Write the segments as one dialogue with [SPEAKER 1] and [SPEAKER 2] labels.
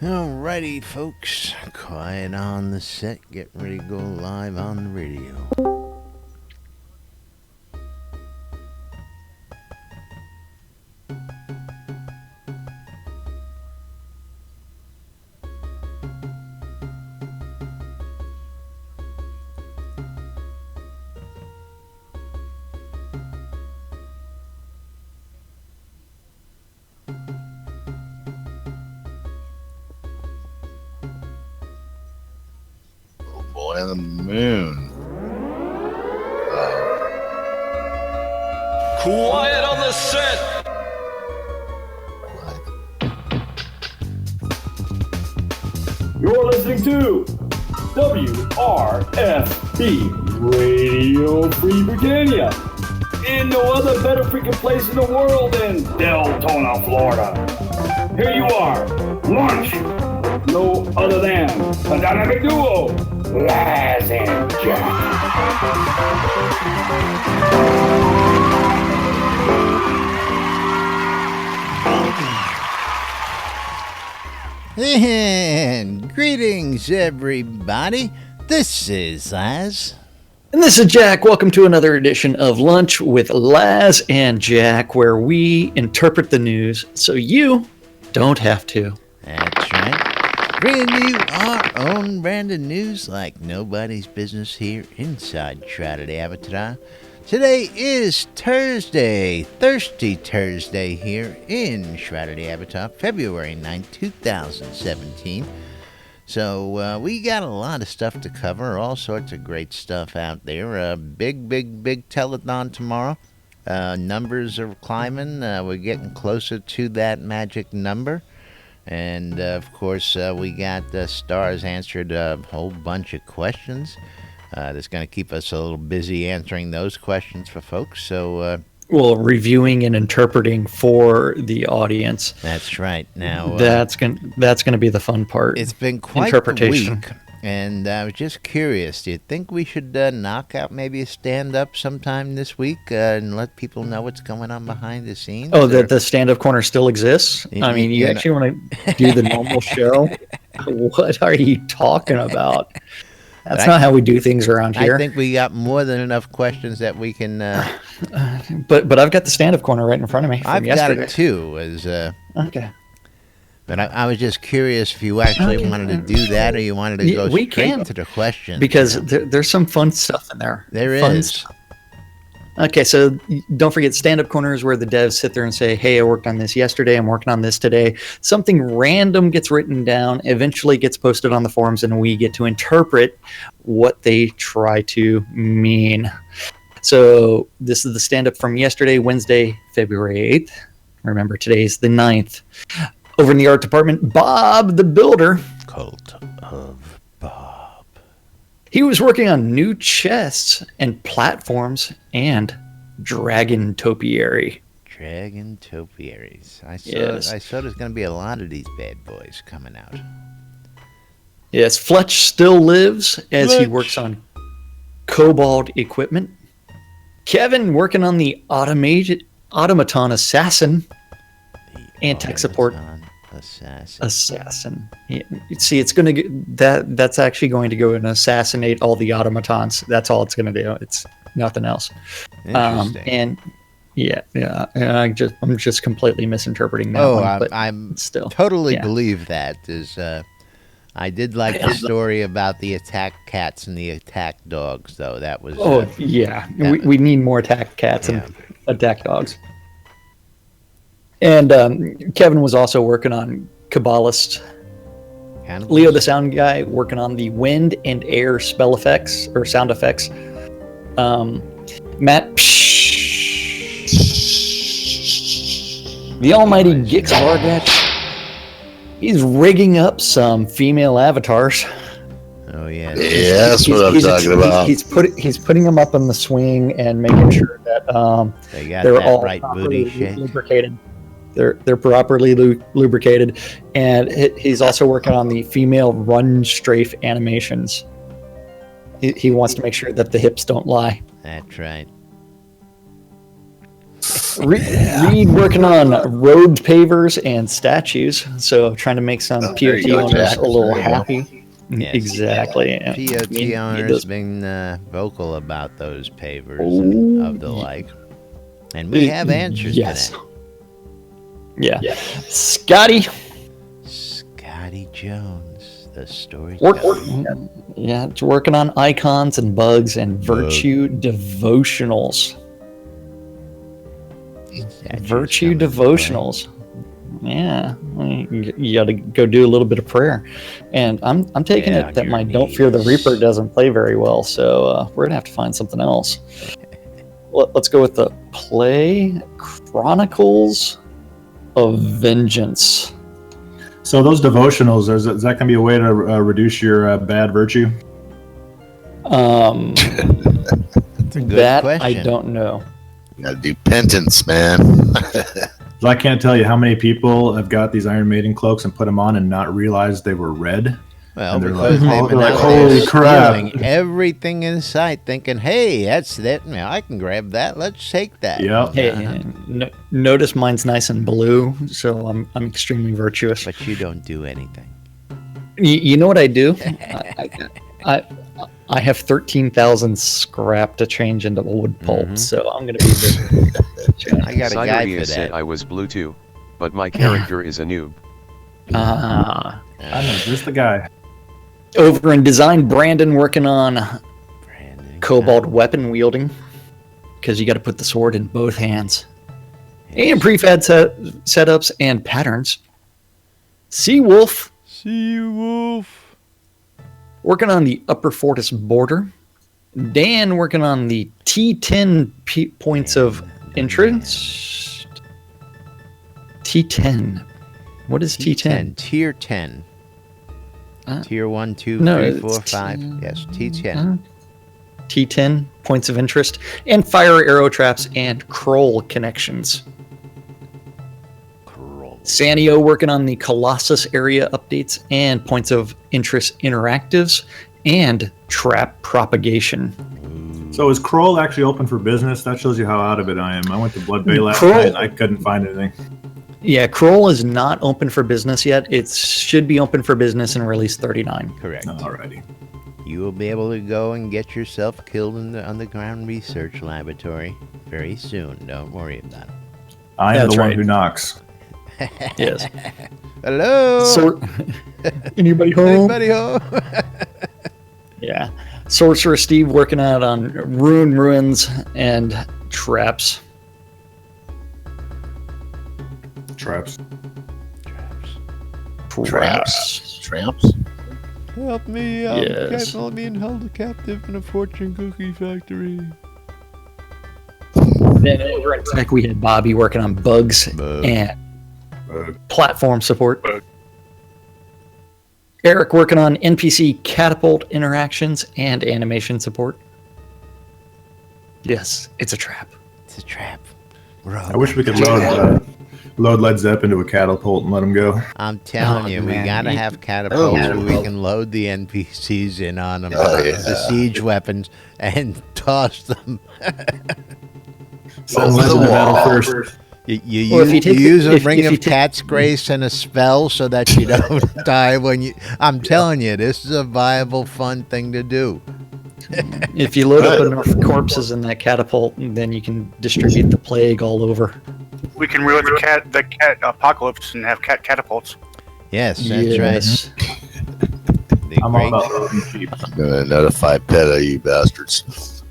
[SPEAKER 1] Alrighty, folks. Quiet on the set. Get ready to go live on the radio.
[SPEAKER 2] Boy on the moon.
[SPEAKER 3] Quiet on the set.
[SPEAKER 4] You're listening to WRFB Radio Free Virginia. In no other better freaking place in the world than Deltona, Florida. Here you are, Lunch. No other than a dynamic duo, Laz and Jack.
[SPEAKER 1] And greetings, everybody. This is Laz.
[SPEAKER 5] And this is Jack. Welcome to another edition of Lunch with Laz and Jack, where we interpret the news so you don't have to.
[SPEAKER 1] That's right. Bringing you our own brand of news like nobody's business here inside Shroud Avatar. Today is Thursday, Thirsty Thursday here in Shroud Avatar, February 9th, 2017. So we got a lot of stuff to cover, all sorts of great stuff out there. Big telethon tomorrow. Numbers are climbing. We're getting closer to that magic number. And, of course, we got Stars answered a whole bunch of questions. That's going to keep us a little busy answering those questions for folks. So,
[SPEAKER 5] well, reviewing and interpreting for the audience.
[SPEAKER 1] That's right. Now
[SPEAKER 5] that's going to be the fun part.
[SPEAKER 1] It's been quite the week, and I was just curious. Do you think we should knock out maybe a stand-up sometime this week and let people know what's going on behind the scenes?
[SPEAKER 5] Oh, that the stand-up corner still exists? I mean, you actually want to do the normal show? What are you talking about? That's not how we do things around here.
[SPEAKER 1] I think we got more than enough questions that we can.
[SPEAKER 5] But I've got the stand-up corner right in front of me.
[SPEAKER 1] I've got it too.
[SPEAKER 5] Okay.
[SPEAKER 1] But I was just curious if you actually wanted to do that, or you wanted to go straight to the question.
[SPEAKER 5] Because there's some fun stuff in there.
[SPEAKER 1] There is.
[SPEAKER 5] Okay, so don't forget, stand-up corner is where the devs sit there and say, hey, I worked on this yesterday, I'm working on this today. Something random gets written down, eventually gets posted on the forums, and we get to interpret what they try to mean. So this is the stand-up from yesterday, Wednesday, February 8th. Remember, today's the 9th. Over in the art department, Bob the Builder.
[SPEAKER 1] Cult of Bob.
[SPEAKER 5] He was working on new chests and platforms and dragon topiary.
[SPEAKER 1] Dragon topiaries. I saw there's going to be a lot of these bad boys coming out.
[SPEAKER 5] Yes, Fletch still lives as he works on Cobalt equipment. Kevin working on the automaton assassin and tech support. Assassin. Yeah. See, it's going to that's actually going to go and assassinate all the automatons. That's all it's going to do. It's nothing else.
[SPEAKER 1] Interesting.
[SPEAKER 5] I'm just completely misinterpreting that one. But
[SPEAKER 1] I'm
[SPEAKER 5] still
[SPEAKER 1] totally believe that. I did like the story about the attack cats and the attack dogs, though. That was.
[SPEAKER 5] We need more attack cats and attack dogs. And Kevin was also working on Kabbalist. Leo, the sound guy, working on the wind and air spell effects or sound effects. Matt, the almighty Gix Vargatch, he's rigging up some female avatars.
[SPEAKER 1] Oh yeah,
[SPEAKER 2] that's what I'm talking about.
[SPEAKER 5] He's putting them up on the swing and making sure that they're all
[SPEAKER 1] right booty shape.
[SPEAKER 5] Lubricated. They're properly lubricated, and he's also working on the female run strafe animations. He wants to make sure that the hips don't lie.
[SPEAKER 1] That's right.
[SPEAKER 5] Reed working on road pavers and statues, so trying to make some
[SPEAKER 2] there
[SPEAKER 5] POT
[SPEAKER 2] you go,
[SPEAKER 5] owners
[SPEAKER 2] Jack.
[SPEAKER 5] a little
[SPEAKER 2] There you go.
[SPEAKER 5] happy.
[SPEAKER 1] Yes.
[SPEAKER 5] Exactly. Yeah.
[SPEAKER 1] POT
[SPEAKER 5] Need
[SPEAKER 1] owners
[SPEAKER 5] those-
[SPEAKER 1] been vocal about those pavers and of the like. And we have answers
[SPEAKER 5] Yes.
[SPEAKER 1] today.
[SPEAKER 5] Yeah. Scotty.
[SPEAKER 1] Scotty Jones, the story.
[SPEAKER 5] Yeah, it's working on icons and bugs and virtue devotionals. Virtue devotionals. Yeah, you got to go do a little bit of prayer, and I'm taking
[SPEAKER 1] Yeah,
[SPEAKER 5] it that
[SPEAKER 1] on
[SPEAKER 5] my
[SPEAKER 1] your
[SPEAKER 5] Don't Fear the
[SPEAKER 1] knees.
[SPEAKER 5] Reaper doesn't play very well, so we're gonna have to find something else. Let's go with the Play Chronicles of Vengeance.
[SPEAKER 6] So those devotionals, is that going to be a way to reduce your bad virtue?
[SPEAKER 1] That's a good
[SPEAKER 5] That
[SPEAKER 1] question.
[SPEAKER 5] I don't know.
[SPEAKER 2] You gotta do penance, man.
[SPEAKER 6] So I can't tell you how many people have got these Iron Maiden cloaks and put them on and not realized they were red.
[SPEAKER 1] Well,
[SPEAKER 6] And they're
[SPEAKER 1] because
[SPEAKER 6] like,
[SPEAKER 1] they've
[SPEAKER 6] oh,
[SPEAKER 1] been
[SPEAKER 6] they're
[SPEAKER 1] out
[SPEAKER 6] like,
[SPEAKER 1] there
[SPEAKER 6] holy crap.
[SPEAKER 1] stealing everything in sight, thinking, "Hey, that's that. I can grab that. Let's take that."
[SPEAKER 6] Yep.
[SPEAKER 5] Hey, notice mine's nice and blue, so I'm extremely virtuous.
[SPEAKER 1] But you don't do anything.
[SPEAKER 5] You know what I do? I have 13,000 scrap to change into wood pulp, so I'm gonna be.
[SPEAKER 1] I got a guy
[SPEAKER 7] Siberia
[SPEAKER 1] for
[SPEAKER 7] said
[SPEAKER 1] that.
[SPEAKER 7] I was blue too, but my character is a noob.
[SPEAKER 6] I'm just the guy.
[SPEAKER 5] Over in design, Brandon working on
[SPEAKER 1] Brandon,
[SPEAKER 5] cobalt weapon wielding, because you got to put the sword in both hands. And prefab setups and patterns. Seawolf
[SPEAKER 1] Wolf.
[SPEAKER 5] working on the Upper Fortis border. Dan working on the T10 points of interest. T10. What is T10?
[SPEAKER 1] Tier 10. Tier 1, 2,
[SPEAKER 5] no,
[SPEAKER 1] 3, 4,
[SPEAKER 5] it's
[SPEAKER 1] 5. Yes, T10.
[SPEAKER 5] T10 points of interest. And fire arrow traps and Kroll connections. Sanio working on the Colossus area updates and points of interest interactives and trap propagation.
[SPEAKER 6] So is Kroll actually open for business? That shows you how out of it I am. I went to Blood Bay last
[SPEAKER 5] Kroll-
[SPEAKER 6] night and I couldn't find anything.
[SPEAKER 5] Yeah, Kroll is not open for business yet. It should be open for business in release 39.
[SPEAKER 1] Correct.
[SPEAKER 6] Alrighty.
[SPEAKER 1] You will be able to go and get yourself killed in the underground research laboratory very soon. Don't worry about it.
[SPEAKER 6] I am
[SPEAKER 5] That's
[SPEAKER 6] the one
[SPEAKER 5] right.
[SPEAKER 6] who knocks.
[SPEAKER 5] Yes.
[SPEAKER 1] Hello?
[SPEAKER 5] So, anybody home?
[SPEAKER 1] Anybody home?
[SPEAKER 5] Yeah. Sorcerer Steve working out on ruins and traps.
[SPEAKER 6] Traps.
[SPEAKER 2] Tramps.
[SPEAKER 1] Help me,
[SPEAKER 5] Yes.
[SPEAKER 1] I'm being held captive in a fortune cookie factory.
[SPEAKER 5] Then over at Tech, we had Bobby working on bugs and platform support. Eric working on NPC catapult interactions and animation support. Yes, it's a trap.
[SPEAKER 1] It's a trap.
[SPEAKER 6] I wish we could load Led Zepp into a catapult and let him go.
[SPEAKER 1] I'm telling
[SPEAKER 5] Oh,
[SPEAKER 1] you, we
[SPEAKER 5] man.
[SPEAKER 1] gotta have catapults
[SPEAKER 2] Oh.
[SPEAKER 1] where we can load the NPCs in on them,
[SPEAKER 2] Oh, yeah.
[SPEAKER 1] the siege weapons, and toss them.
[SPEAKER 6] Send
[SPEAKER 2] Over
[SPEAKER 6] Led
[SPEAKER 2] the
[SPEAKER 6] to the battle
[SPEAKER 2] wall.
[SPEAKER 6] first.
[SPEAKER 1] You
[SPEAKER 5] Well, if you take
[SPEAKER 1] use
[SPEAKER 5] the-
[SPEAKER 1] a
[SPEAKER 5] if
[SPEAKER 1] ring
[SPEAKER 5] you
[SPEAKER 1] of
[SPEAKER 5] take-
[SPEAKER 1] cat's grace and a spell so that you don't die when you. I'm telling you, this is a viable, fun thing to do.
[SPEAKER 5] If you load up enough corpses in that catapult, then you can distribute the plague all over.
[SPEAKER 8] We can ruin the cat apocalypse and have cat catapults.
[SPEAKER 1] Yes, that's
[SPEAKER 5] Yes.
[SPEAKER 1] right. The
[SPEAKER 6] I'm all
[SPEAKER 1] great,
[SPEAKER 6] about loading cheap.
[SPEAKER 2] I'm gonna notify PETA, you bastards.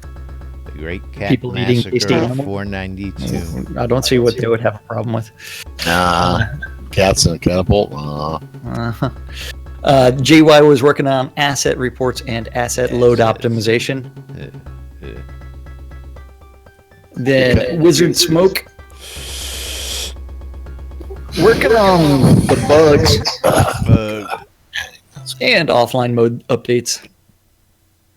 [SPEAKER 1] the great cat
[SPEAKER 5] People eating tasty
[SPEAKER 1] massacre of
[SPEAKER 5] animals.
[SPEAKER 1] 492.
[SPEAKER 5] I don't see what they would have a problem with.
[SPEAKER 2] Nah, cats in a catapult.
[SPEAKER 5] Uh-huh. JY was working on asset reports and asset load optimization. Then Wizard Smoke working on the bugs and offline mode updates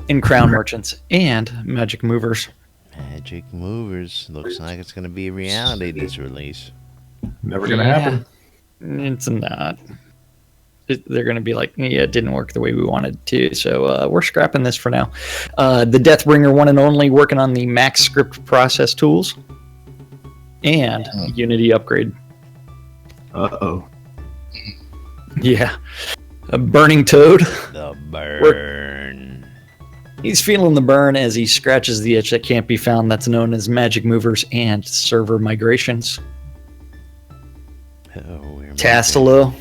[SPEAKER 5] in Crown Merchants and Magic Movers.
[SPEAKER 1] Magic Movers. Looks like it's going to be a reality this release.
[SPEAKER 6] Never gonna happen.
[SPEAKER 5] It's not. They're going to be like, yeah, it didn't work the way we wanted it to, so we're scrapping this for now. The Deathbringer one and only working on the max script process tools. and Unity upgrade.
[SPEAKER 6] Uh-oh.
[SPEAKER 5] Yeah. A burning toad.
[SPEAKER 1] The burn.
[SPEAKER 5] He's feeling the burn as he scratches the itch that can't be found, that's known as magic movers and server migrations. Tassilo.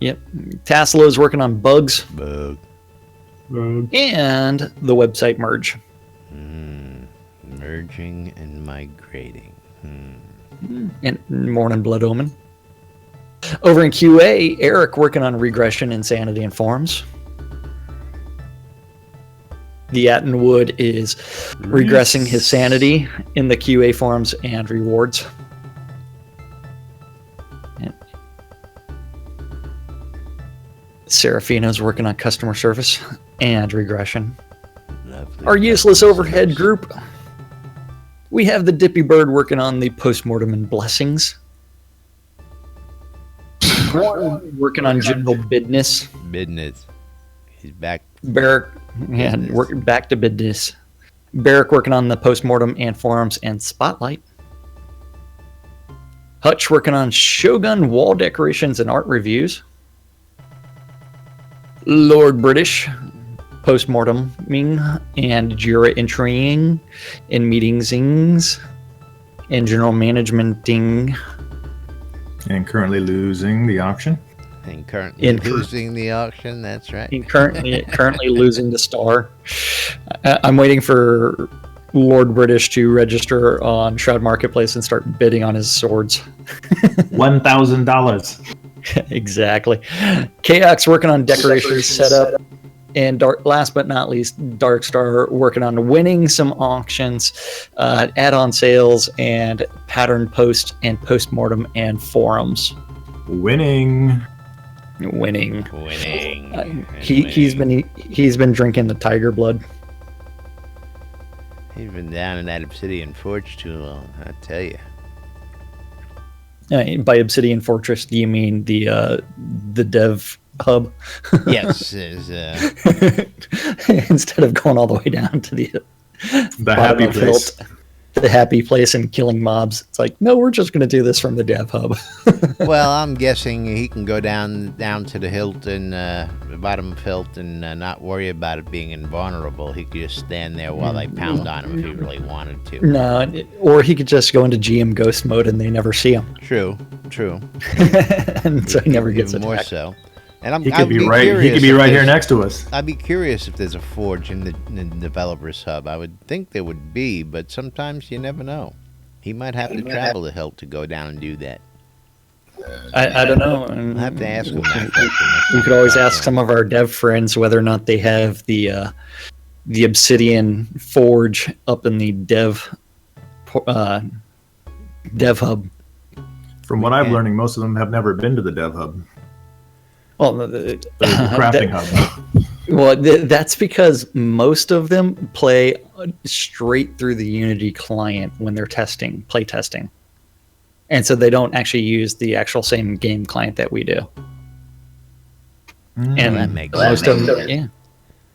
[SPEAKER 5] Yep. Tassilo is working on bugs.
[SPEAKER 1] Bug.
[SPEAKER 5] And the website merge.
[SPEAKER 1] Merging and migrating.
[SPEAKER 5] And Morning Blood Omen. Over in QA, Eric working on regression, insanity, and forms. The Attenwood is regressing his sanity in the QA forms and rewards. And Serafino's working on customer service and regression.
[SPEAKER 1] Lovely.
[SPEAKER 5] Our useless overhead group. We have the Dippy Bird working on the postmortem and blessings. Working on general business.
[SPEAKER 1] Business. He's back.
[SPEAKER 5] Barrick, yeah, working back to business. Barrick working on the postmortem and forums and spotlight. Hutch working on Shogun wall decorations and art reviews. Lord British postmorteming and Jira entrying in meetingsings and general managementing.
[SPEAKER 6] And currently losing the auction.
[SPEAKER 1] And currently losing the auction, that's right.
[SPEAKER 5] Currently losing the star. I'm waiting for Lord British to register on Shroud Marketplace and start bidding on his swords.
[SPEAKER 6] $1,000.
[SPEAKER 5] Exactly. Chaos working on decoration setup. And last but not least, Darkstar working on winning some auctions, add-on sales, and pattern post and postmortem and forums.
[SPEAKER 6] Winning.
[SPEAKER 5] He's been drinking the tiger blood.
[SPEAKER 1] He's been down in that Obsidian Forge too long, I tell you.
[SPEAKER 5] By Obsidian Fortress, do you mean the dev hub?
[SPEAKER 1] Yes.
[SPEAKER 5] Instead of going all the way down to the
[SPEAKER 6] happy place.
[SPEAKER 5] The happy place and killing mobs. It's like, no, we're just going to do this from the dev hub.
[SPEAKER 1] Well, I'm guessing he can go down to the Hilton, the bottom of Hilton, and not worry about it being invulnerable. He could just stand there while they pound on him if he really wanted to.
[SPEAKER 5] No, or he could just go into GM ghost mode and they never see him.
[SPEAKER 1] True.
[SPEAKER 5] And so he never gets attacked.
[SPEAKER 1] More so. And
[SPEAKER 6] he could be right here next to us.
[SPEAKER 1] I'd be curious if there's a forge in the developers hub. I would think there would be, but sometimes you never know. He might have to travel to Hilt to go down and do that.
[SPEAKER 5] I don't know.
[SPEAKER 1] I'll have to ask him that.
[SPEAKER 5] We could always ask some of our dev friends whether or not they have the Obsidian Forge up in the dev hub.
[SPEAKER 6] From what I'm learning, most of them have never been to the dev hub.
[SPEAKER 5] Well,
[SPEAKER 6] the crafting hub.
[SPEAKER 5] Well, that's because most of them play straight through the Unity client when they're play testing. And so they don't actually use the actual same game client that we do. And
[SPEAKER 1] that makes
[SPEAKER 5] most of them,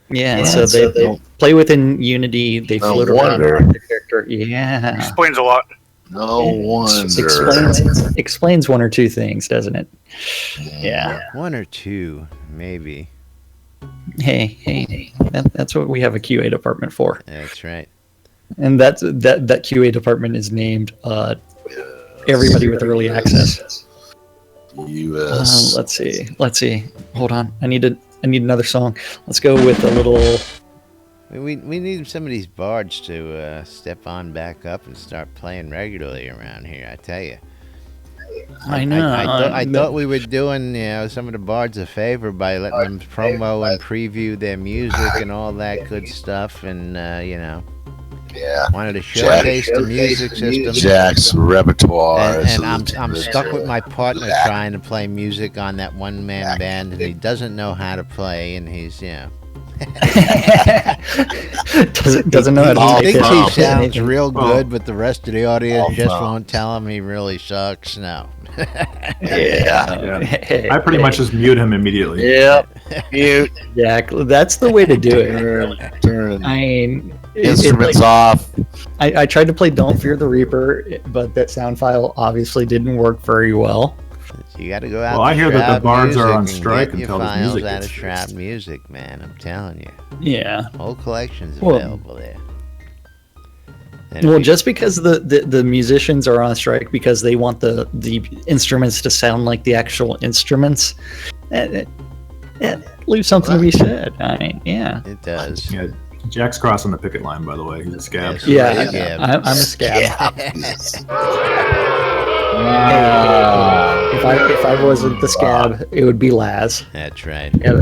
[SPEAKER 5] yeah. So they play within Unity. They float around the character. Yeah,
[SPEAKER 8] Explains a lot.
[SPEAKER 2] No wonder.
[SPEAKER 5] Explains one or two things, doesn't it? Yeah.
[SPEAKER 1] One or two, maybe.
[SPEAKER 5] Hey, that's what we have a QA department for.
[SPEAKER 1] That's right.
[SPEAKER 5] And that QA department is named everybody with early access.
[SPEAKER 2] US.
[SPEAKER 5] Let's see. Hold on. I need another song. Let's go with a little.
[SPEAKER 1] We need some of these bards to step on back up and start playing regularly around here. I tell you.
[SPEAKER 5] I know.
[SPEAKER 1] I thought we were doing some of the bards a favor by letting them promo and preview their music and all that good stuff, and wanted to showcase the music system.
[SPEAKER 2] Jack's repertoire.
[SPEAKER 1] And I'm stuck with my partner trying to play music on that one-man band, and he doesn't know how to play, and he's
[SPEAKER 5] doesn't know how to
[SPEAKER 1] take it. He thinks he sounds real good, but the rest of the audience just won't tell him he really sucks. No.
[SPEAKER 6] I pretty much just mute him immediately.
[SPEAKER 5] Yep. Mute. Yeah, that's the way to do it.
[SPEAKER 2] Turn
[SPEAKER 5] I mean,
[SPEAKER 2] instruments off.
[SPEAKER 5] I tried to play Don't Fear the Reaper, but that sound file obviously didn't work very well.
[SPEAKER 1] You got to go out.
[SPEAKER 6] Well, I hear that the
[SPEAKER 1] Shroud
[SPEAKER 6] bards are
[SPEAKER 1] Music
[SPEAKER 6] on
[SPEAKER 1] and
[SPEAKER 6] strike
[SPEAKER 1] get your
[SPEAKER 6] until this
[SPEAKER 1] files
[SPEAKER 6] music
[SPEAKER 1] out
[SPEAKER 6] gets
[SPEAKER 1] of Shroud
[SPEAKER 6] fixed.
[SPEAKER 1] Music, man. I'm telling you,
[SPEAKER 5] Yeah.
[SPEAKER 1] whole collection's
[SPEAKER 5] Well-
[SPEAKER 1] available there. And
[SPEAKER 5] Well,
[SPEAKER 1] if you-
[SPEAKER 5] just because the musicians are on strike because they want the instruments to sound like the actual instruments, it leaves something to be said. I mean, yeah.
[SPEAKER 1] it does.
[SPEAKER 6] Yeah, Jack's crossing the picket line, by the way. He's a scab.
[SPEAKER 1] Yes.
[SPEAKER 5] Yeah,
[SPEAKER 1] Scab.
[SPEAKER 5] I'm a scab. If I wasn't the scab, it would be Laz.
[SPEAKER 1] That's right.
[SPEAKER 5] Yeah,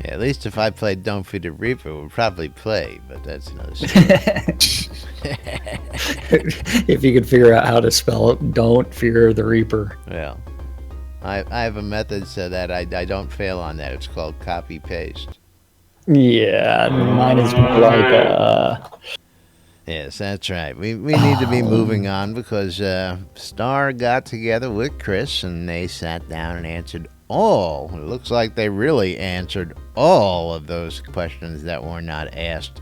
[SPEAKER 1] Yeah, at least if I played Don't Feed the Reaper, we'd probably play, but that's another story.
[SPEAKER 5] if you could figure out how to spell it, Don't Fear the Reaper.
[SPEAKER 1] Well, I have a method so that I don't fail on that. It's called copy paste.
[SPEAKER 5] Yeah, mine is more like
[SPEAKER 1] Yes, that's right. We need to be moving on because Star got together with Chris and they sat down and answered all. It looks like they really answered all of those questions that were not asked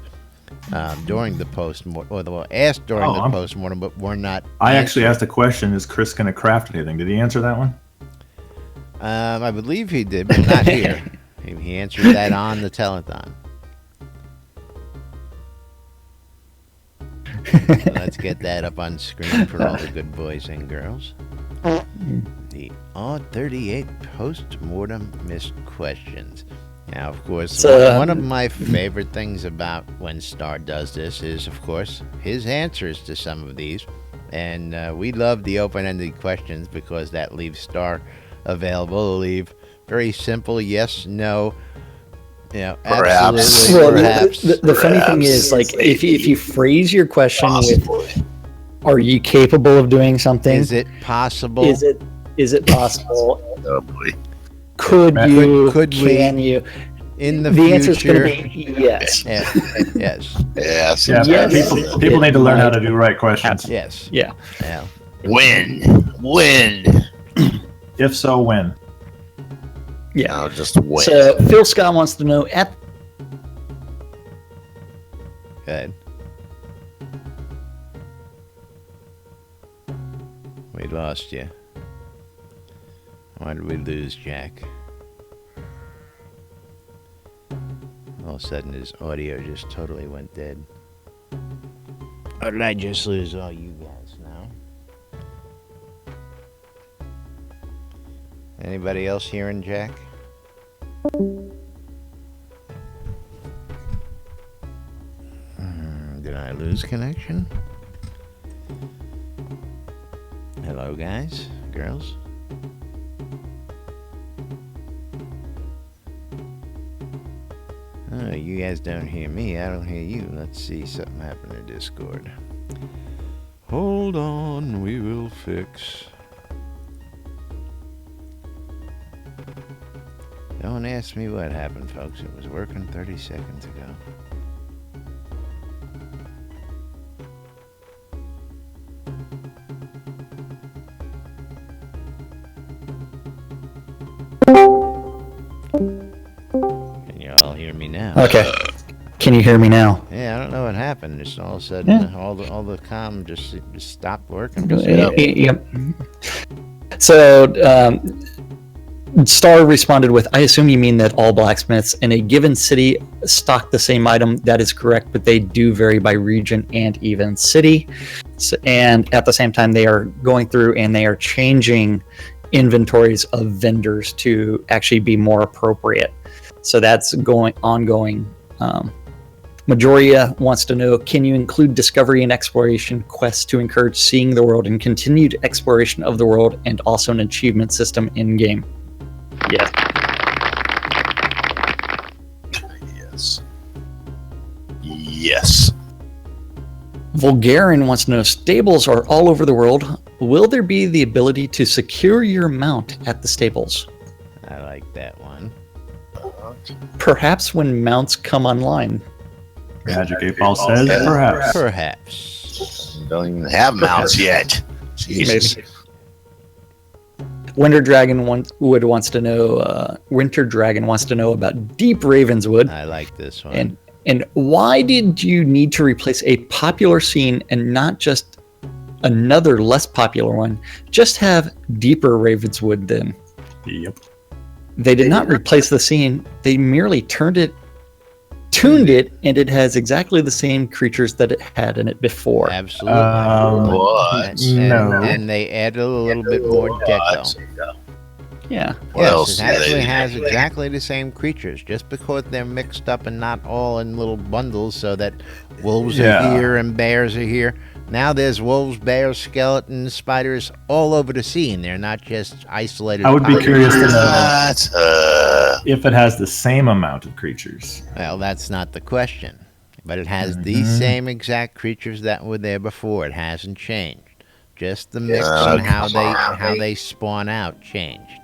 [SPEAKER 1] during the post-mortem, or were asked during the post-mortem, but were not.
[SPEAKER 6] I actually asked a question: is Chris going to craft anything? Did he answer that one?
[SPEAKER 1] I believe he did, but not here. He answered that on the telethon. So let's get that up on screen for all the good boys and girls. The R38 post-mortem missed questions. Now, of course, one of my favorite things about when Star does this is, of course, his answers to some of these. And we love the open-ended questions because that leaves Star available to leave very simple yes, no,
[SPEAKER 2] Perhaps.
[SPEAKER 1] absolutely, perhaps.
[SPEAKER 5] The funny thing is, like, if you phrase your question with, "Are you capable of doing something?"
[SPEAKER 1] Is it possible?
[SPEAKER 5] Is it possible?
[SPEAKER 2] Oh boy.
[SPEAKER 5] Could you?
[SPEAKER 1] Could we?
[SPEAKER 5] Can you?
[SPEAKER 1] In the
[SPEAKER 5] The answer is going
[SPEAKER 1] future?
[SPEAKER 5] to be yes.
[SPEAKER 1] Yes.
[SPEAKER 2] Yes.
[SPEAKER 6] Yeah,
[SPEAKER 5] Yes.
[SPEAKER 6] people need to learn how to do right questions.
[SPEAKER 1] Yes.
[SPEAKER 5] Yeah.
[SPEAKER 1] Yeah.
[SPEAKER 2] When?
[SPEAKER 6] If so, when?
[SPEAKER 5] Yeah.
[SPEAKER 2] No, just when.
[SPEAKER 5] So Phil Scott wants to know
[SPEAKER 1] Good. We lost you. Why did we lose Jack? All of a sudden his audio just totally went dead. Or did I just lose all you guys now? Anybody else hearing Jack? Did I lose connection? Hello, guys, girls. Oh, you guys don't hear me. I don't hear you. Let's see something happen to Discord. Hold on, we will fix. Don't ask me what happened, folks. It was working 30 seconds ago. Can you all hear me now?
[SPEAKER 5] Okay. Can you hear me now?
[SPEAKER 1] Yeah, I don't know what happened. Just all of a sudden, all the comm just stopped working.
[SPEAKER 5] Yep. So, Star responded with, "I assume you mean that all blacksmiths in a given city stock the same item." That is correct, but they do vary by region and even city. So, and at the same time, they are going through and they are changing inventories of vendors to actually be more appropriate. So that's ongoing. Majoria wants to know, can you include discovery and exploration quests to encourage seeing the world and continued exploration of the world, and also an achievement system in-game? Yes.
[SPEAKER 2] Yes. Yes.
[SPEAKER 5] Vulgarian wants to know, stables are all over the world. Will there be the ability to secure your mount at the stables?
[SPEAKER 1] I like that one.
[SPEAKER 5] Perhaps when mounts come online.
[SPEAKER 6] Magic 8 Ball says perhaps.
[SPEAKER 1] Perhaps.
[SPEAKER 2] Don't even have mounts yet. Jesus.
[SPEAKER 5] Maybe. Winter Dragon wants to know. Winter Dragon wants to know about Deep Ravenswood,
[SPEAKER 1] I like this one.
[SPEAKER 5] And why did you need to replace a popular scene and not just another less popular one? Just have deeper Ravenswood then.
[SPEAKER 6] Yep.
[SPEAKER 5] They did not replace the scene. They merely tuned it, and it has exactly the same creatures that it had in it before.
[SPEAKER 1] Absolutely.
[SPEAKER 2] What?
[SPEAKER 1] And they added a little bit more deco.
[SPEAKER 5] Yeah.
[SPEAKER 2] What
[SPEAKER 1] Yes,
[SPEAKER 2] else
[SPEAKER 1] it
[SPEAKER 2] do they
[SPEAKER 1] actually
[SPEAKER 2] do?
[SPEAKER 1] has exactly the same creatures, just because they're mixed up and not all in little bundles, so that wolves are here and bears are here. Now there's wolves, bears, skeletons, spiders all over the scene. They're not just isolated.
[SPEAKER 6] I would be
[SPEAKER 1] pockets.
[SPEAKER 6] curious to know
[SPEAKER 2] What?
[SPEAKER 6] if it has the same amount of creatures.
[SPEAKER 1] Well, that's not the question. But it has the same exact creatures that were there before. It hasn't changed. Just the mix and how they spawn out changed.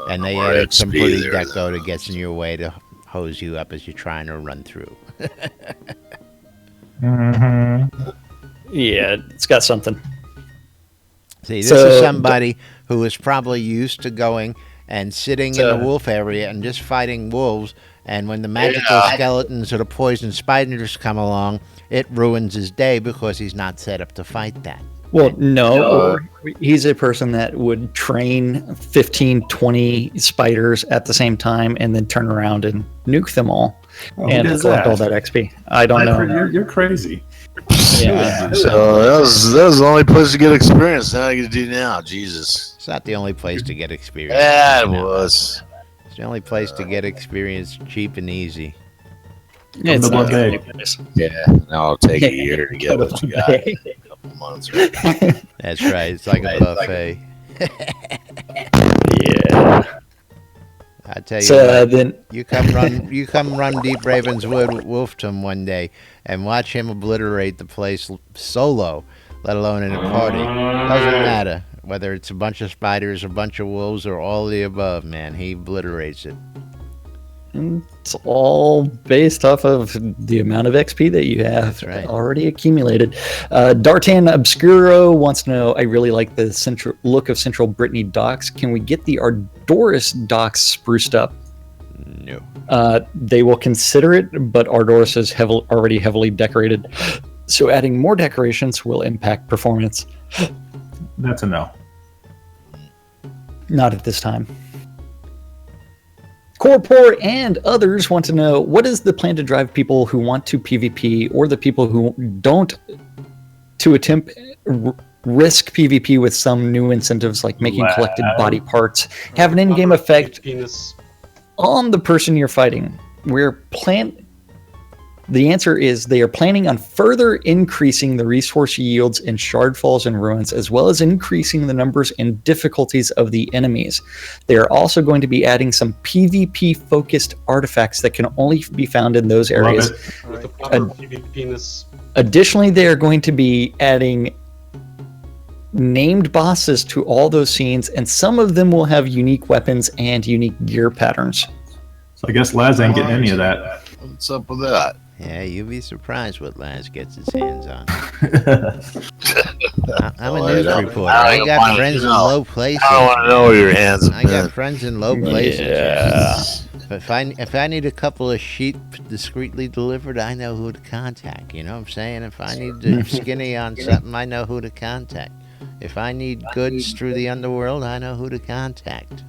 [SPEAKER 1] And they
[SPEAKER 2] more
[SPEAKER 1] added some
[SPEAKER 2] XP
[SPEAKER 1] pretty
[SPEAKER 2] there,
[SPEAKER 1] deco that gets in your way to hose you up as you're trying to run through.
[SPEAKER 5] Yeah, it's got something.
[SPEAKER 1] See, this is somebody who is probably used to going and sitting in the wolf area and just fighting wolves, and when the magical skeletons or the poison spiders come along, it ruins his day because he's not set up to fight that.
[SPEAKER 5] Well, no, he's a person that would train 15, 20 spiders at the same time and then turn around and nuke them all and collect all that XP. I don't know.
[SPEAKER 6] You're crazy.
[SPEAKER 5] Yeah.
[SPEAKER 2] So that was the only place to get experience. Now I get to do now. Jesus.
[SPEAKER 1] It's not the only place to get experience.
[SPEAKER 2] Yeah, it
[SPEAKER 1] No.
[SPEAKER 2] was.
[SPEAKER 1] It's the only place to get experience cheap and easy.
[SPEAKER 5] Yeah, it's
[SPEAKER 6] The
[SPEAKER 5] not
[SPEAKER 6] buffet.
[SPEAKER 2] Yeah. Now I'll take a year to get what you got. A couple months. Right?
[SPEAKER 1] That's right. It's like a buffet.
[SPEAKER 5] Yeah.
[SPEAKER 1] I tell you
[SPEAKER 5] So
[SPEAKER 1] what,
[SPEAKER 5] then,
[SPEAKER 1] you come run Deep Ravenswood Wolftom one day and watch him obliterate the place solo, let alone in a party. Doesn't matter whether it's a bunch of spiders, a bunch of wolves, or all of the above, man. He obliterates it.
[SPEAKER 5] it's all based off of the amount of XP that you have
[SPEAKER 1] right.
[SPEAKER 5] already accumulated. Dartan Obscuro wants to know, I really like the central look of Central Brittany docks. Can we get the Ardoris docks spruced up?
[SPEAKER 1] No.
[SPEAKER 5] They will consider it, but Ardoris is already heavily decorated. So adding more decorations will impact performance.
[SPEAKER 6] That's a no.
[SPEAKER 5] Not at this time. Corpor and others want to know, what is the plan to drive people who want to PvP or the people who don't to attempt risk PvP with some new incentives like making collected body parts have an in-game effect on the person you're fighting? The answer is they are planning on further increasing the resource yields in Shardfalls and Ruins, as well as increasing the numbers and difficulties of the enemies. They are also going to be adding some PvP-focused artifacts that can only be found in those areas. Additionally, they are going to be adding named bosses to all those scenes, and some of them will have unique weapons and unique gear patterns.
[SPEAKER 6] So I guess Laz ain't getting any of that.
[SPEAKER 2] What's up with that?
[SPEAKER 1] Yeah, you'll be surprised what Laz gets his hands on. I'm a news reporter. I got friends in low places.
[SPEAKER 2] I don't want to know where your hands have
[SPEAKER 1] I got
[SPEAKER 2] been.
[SPEAKER 1] friends in low places.
[SPEAKER 5] Yeah.
[SPEAKER 1] If I need a couple of sheep discreetly delivered, I know who to contact. You know what I'm saying? If I need to skinny on something, I know who to contact. If I need goods through the underworld, I know who to contact.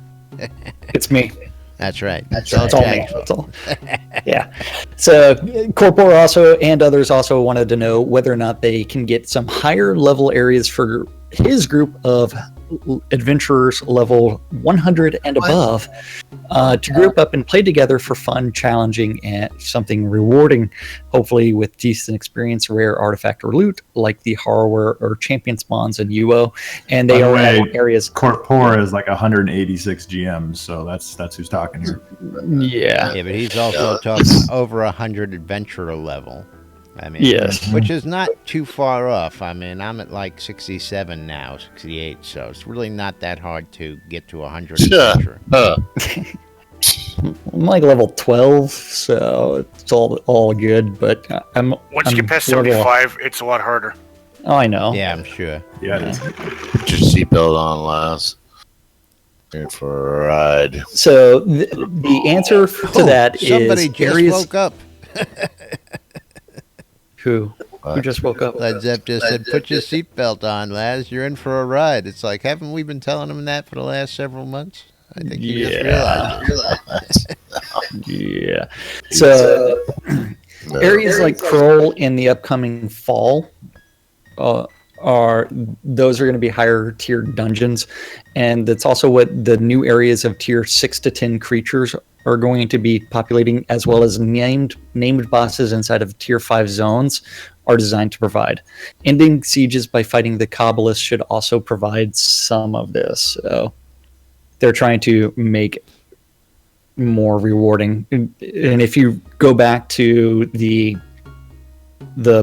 [SPEAKER 5] It's me.
[SPEAKER 1] That's right.
[SPEAKER 5] It's all me. It's all. Yeah. So Corpor also and others also wanted to know whether or not they can get some higher level areas for his group of adventurers level 100 and above to group up and play together for fun, challenging, and something rewarding, hopefully with decent experience, rare artifact or loot like the Horror or Champion spawns in UO. And they are in areas.
[SPEAKER 6] Corpor is like 186 GMs, so that's who's talking here.
[SPEAKER 5] Yeah.
[SPEAKER 1] Yeah, but he's also talking over 100 adventurer level. I mean,
[SPEAKER 5] yes,
[SPEAKER 1] which is not too far off. I mean, I'm at like 67 now, 68, so it's really not that hard to get to 100 adventurer.
[SPEAKER 5] I'm like level 12, so it's all good. But
[SPEAKER 8] Once you get past 75, it's a lot harder.
[SPEAKER 5] Oh, I know.
[SPEAKER 1] Yeah, I'm sure.
[SPEAKER 6] Yeah, it is.
[SPEAKER 2] Put your seatbelt on, Laz. Here for a ride.
[SPEAKER 5] So the answer to that is
[SPEAKER 1] somebody just
[SPEAKER 5] areas.
[SPEAKER 1] woke up.
[SPEAKER 5] Who just woke up?
[SPEAKER 1] Led Zepp just said, "Put your seatbelt on, Laz. You're in for a ride." It's like, haven't we been telling him that for the last several months? I think you just realized it.
[SPEAKER 5] Yeah. So areas like Kroll in the upcoming fall are going to be higher tier dungeons, and that's also what the new areas of tier 6 to 10 creatures are going to be populating, as well as named bosses inside of tier 5 zones are designed to provide. Ending sieges by fighting the Kabbalists should also provide some of this. So they're trying to make more rewarding. And if you go back to the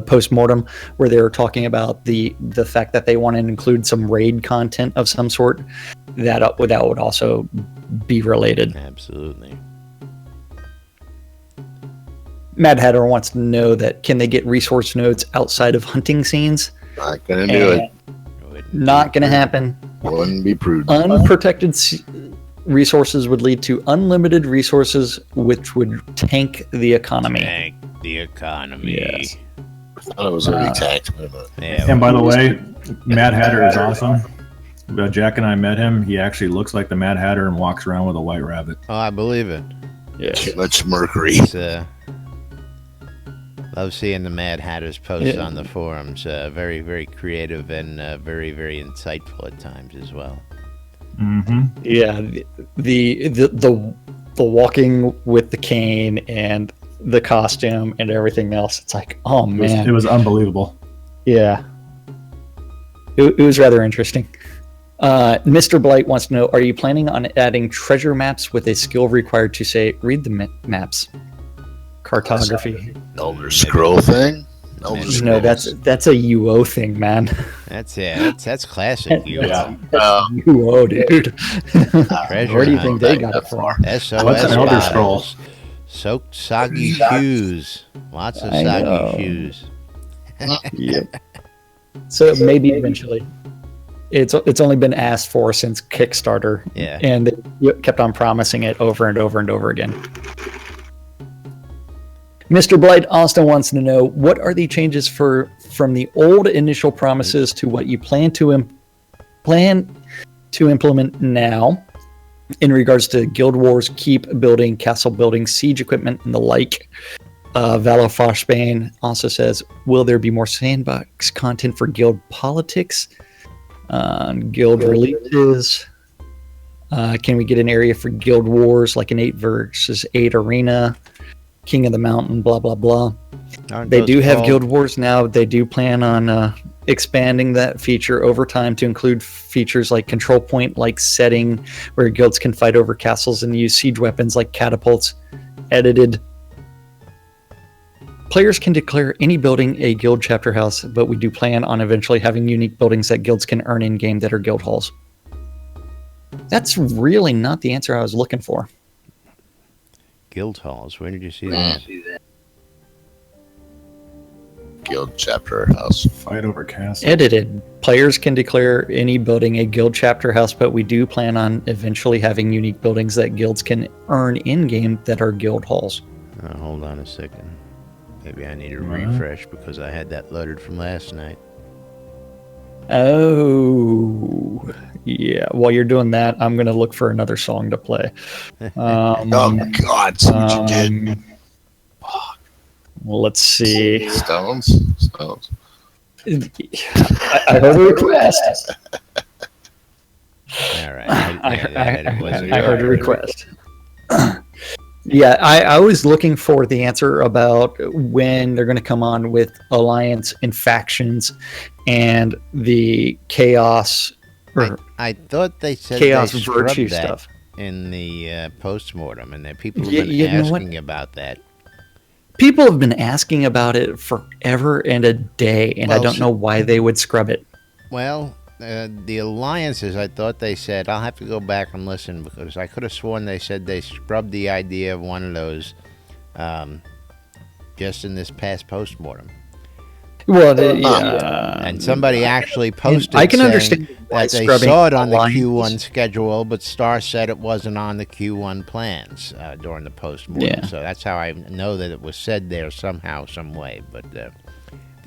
[SPEAKER 5] post-mortem where they were talking about the fact that they want to include some raid content of some sort, that would also be related.
[SPEAKER 1] Absolutely.
[SPEAKER 5] Mad Hatter wants to know that can they get resource nodes outside of hunting scenes?
[SPEAKER 2] Not gonna do it.
[SPEAKER 5] Not gonna happen.
[SPEAKER 2] Wouldn't be prudent.
[SPEAKER 5] Unprotected resources would lead to unlimited resources, which would tank the economy.
[SPEAKER 1] Tank the economy.
[SPEAKER 5] Yes.
[SPEAKER 2] I thought it was already tanked.
[SPEAKER 1] Yeah,
[SPEAKER 6] And by the way, Mad Hatter is awesome. Jack and I met him. He actually looks like the Mad Hatter and walks around with a white rabbit.
[SPEAKER 1] oh, I believe it.
[SPEAKER 5] Yeah.
[SPEAKER 2] Too much mercury.
[SPEAKER 1] It's, love seeing the Mad Hatter's posts on the forums. Very, very creative and very, very insightful at times as well.
[SPEAKER 6] Mm-hmm.
[SPEAKER 5] Yeah. The walking with the cane and the costume and everything else. It's like, oh man,
[SPEAKER 6] It was unbelievable.
[SPEAKER 5] yeah. It was rather interesting. Mr. Blight wants to know: are you planning on adding treasure maps with a skill required to say read the maps? Cartography.
[SPEAKER 2] Elder Scroll thing? Elder
[SPEAKER 5] No,
[SPEAKER 2] Scrolls.
[SPEAKER 5] that's a UO thing, man.
[SPEAKER 1] That's that's classic.
[SPEAKER 6] Yeah.
[SPEAKER 5] UO, dude.
[SPEAKER 1] Treasure
[SPEAKER 5] Where do you
[SPEAKER 1] hunt.
[SPEAKER 5] think they got it from?
[SPEAKER 1] SOS
[SPEAKER 6] What's an Elder
[SPEAKER 1] bottles.
[SPEAKER 6] Scrolls?
[SPEAKER 1] Soaked soggy shoes. Lots of
[SPEAKER 5] I know.
[SPEAKER 1] soggy shoes.
[SPEAKER 5] Yep. So maybe eventually. It's only been asked for since Kickstarter.
[SPEAKER 1] Yeah.
[SPEAKER 5] And they kept on promising it over and over and over again. Mr. Blight also wants to know, what are the changes from the old initial promises to what you plan to implement now in regards to Guild Wars, keep building, castle building, siege equipment, and the like? Valofashbane also says, will there be more sandbox content for guild politics? Guild releases? Can we get an area for Guild Wars, like an 8 versus 8 arena? King of the Mountain, blah, blah, blah. They do have Guild Wars now. They do plan on expanding that feature over time to include features like control point, like setting, where guilds can fight over castles and use siege weapons like catapults. Edited. Players can declare any building a guild chapter house, but we do plan on eventually having unique buildings that guilds can earn in-game that are guild halls. That's really not the answer I was looking for.
[SPEAKER 1] Guild halls. Where did you see that?
[SPEAKER 2] Guild chapter house.
[SPEAKER 6] Fight over castle.
[SPEAKER 5] Edited. Players can declare any building a guild chapter house, but we do plan on eventually having unique buildings that guilds can earn in-game that are guild halls.
[SPEAKER 1] Hold on a second. Maybe I need a refresh because I had that loaded from last night.
[SPEAKER 5] Oh, yeah. While you're doing that, I'm going to look for another song to play.
[SPEAKER 2] Oh, God. See what you did.
[SPEAKER 5] Well, let's see.
[SPEAKER 2] Stones?
[SPEAKER 5] I heard a request.
[SPEAKER 1] All right.
[SPEAKER 5] I heard a request. Yeah, I was looking for the answer about when they're going to come on with Alliance and factions and the chaos.
[SPEAKER 1] I thought they said
[SPEAKER 5] chaos
[SPEAKER 1] they
[SPEAKER 5] virtue
[SPEAKER 1] scrubbed that
[SPEAKER 5] stuff
[SPEAKER 1] in the post-mortem, and that people have been asking about that.
[SPEAKER 5] People have been asking about it forever and a day, and I don't know why they would scrub it.
[SPEAKER 1] Well, the alliances, I thought they said, I'll have to go back and listen, because I could have sworn they said they scrubbed the idea of one of those just in this past post-mortem.
[SPEAKER 5] Well, yeah.
[SPEAKER 1] And somebody actually posted
[SPEAKER 5] I can
[SPEAKER 1] saying
[SPEAKER 5] understand why
[SPEAKER 1] that they
[SPEAKER 5] scrubbing
[SPEAKER 1] saw it on the
[SPEAKER 5] alliances-
[SPEAKER 1] Q1 schedule, but Star said it wasn't on the Q1 plans during the post-mortem.
[SPEAKER 5] Yeah.
[SPEAKER 1] So that's how I know that it was said there somehow, some way. But the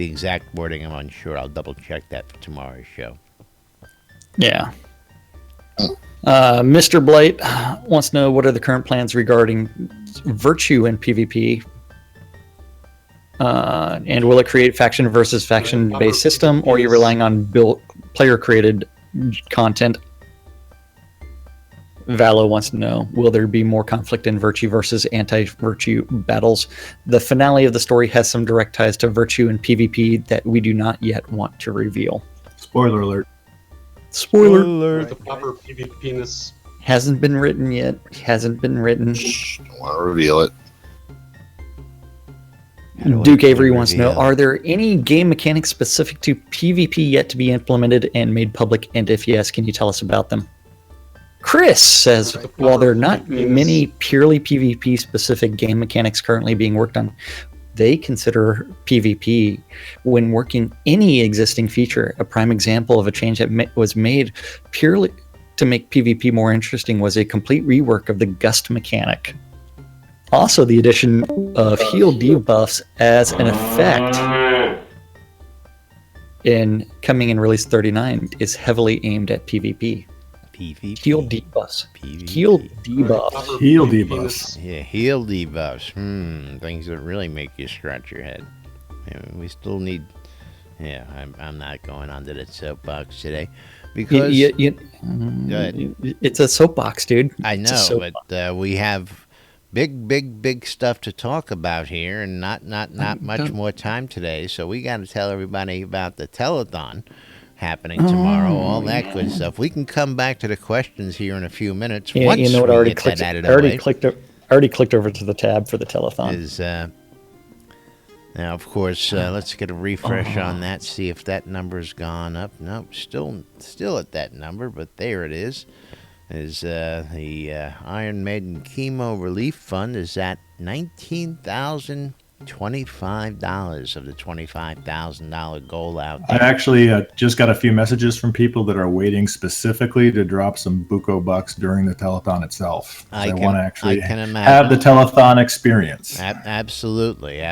[SPEAKER 1] exact wording, I'm unsure. I'll double-check that for tomorrow's show.
[SPEAKER 5] Yeah. Mr. Blight wants to know what are the current plans regarding virtue in PvP, and will it create faction versus faction based system, or are you relying on player created content? Valo wants to know, will there be more conflict in virtue versus anti-virtue battles? The finale of the story has some direct ties to virtue and PvP that we do not yet want to reveal.
[SPEAKER 6] Spoiler alert.
[SPEAKER 5] Spoiler.
[SPEAKER 9] The proper PvP-ness.
[SPEAKER 5] Hasn't been written yet. Hasn't been written.
[SPEAKER 2] Don't want to reveal it.
[SPEAKER 5] Duke Avery wants to know, are there any game mechanics specific to PvP yet to be implemented and made public? And if yes, can you tell us about them? Chris says, while there are not many purely PvP specific game mechanics currently being worked on, they consider PvP when working any existing feature. A prime example of a change that was made purely to make PvP more interesting was a complete rework of the gust mechanic. Also, the addition of heal debuffs as an effect coming in release 39 is heavily aimed at PvP.
[SPEAKER 1] PvP.
[SPEAKER 5] Heal debuffs.
[SPEAKER 1] PvP.
[SPEAKER 5] Heal debuffs.
[SPEAKER 6] Heal debuffs.
[SPEAKER 1] Yeah, heal debuffs. Things that really make you scratch your head. We still need... Yeah, I'm not going onto the soapbox today. Because... Go ahead.
[SPEAKER 5] It's a soapbox, dude.
[SPEAKER 1] I know, but we have big stuff to talk about here, and not much more time today. So we got to tell everybody about the telethon happening tomorrow, all that good stuff. We can come back to the questions here in a few minutes.
[SPEAKER 5] Yeah,
[SPEAKER 1] once
[SPEAKER 5] you know what?
[SPEAKER 1] we
[SPEAKER 5] I already
[SPEAKER 1] get
[SPEAKER 5] clicked.
[SPEAKER 1] that out of
[SPEAKER 5] I
[SPEAKER 1] the
[SPEAKER 5] already
[SPEAKER 1] way.
[SPEAKER 5] clicked over to the tab for the telethon.
[SPEAKER 1] Now, of course, let's get a refresh on that. See if that number's gone up. Nope, still at that number, but there it is. The Iron Maiden Chemo Relief Fund is at $19,025 of the $25,000 goal out
[SPEAKER 6] I
[SPEAKER 1] there.
[SPEAKER 6] actually just got a few messages from people that are waiting specifically to drop some buco bucks during the telethon itself. They want to actually have the telethon experience.
[SPEAKER 1] Absolutely.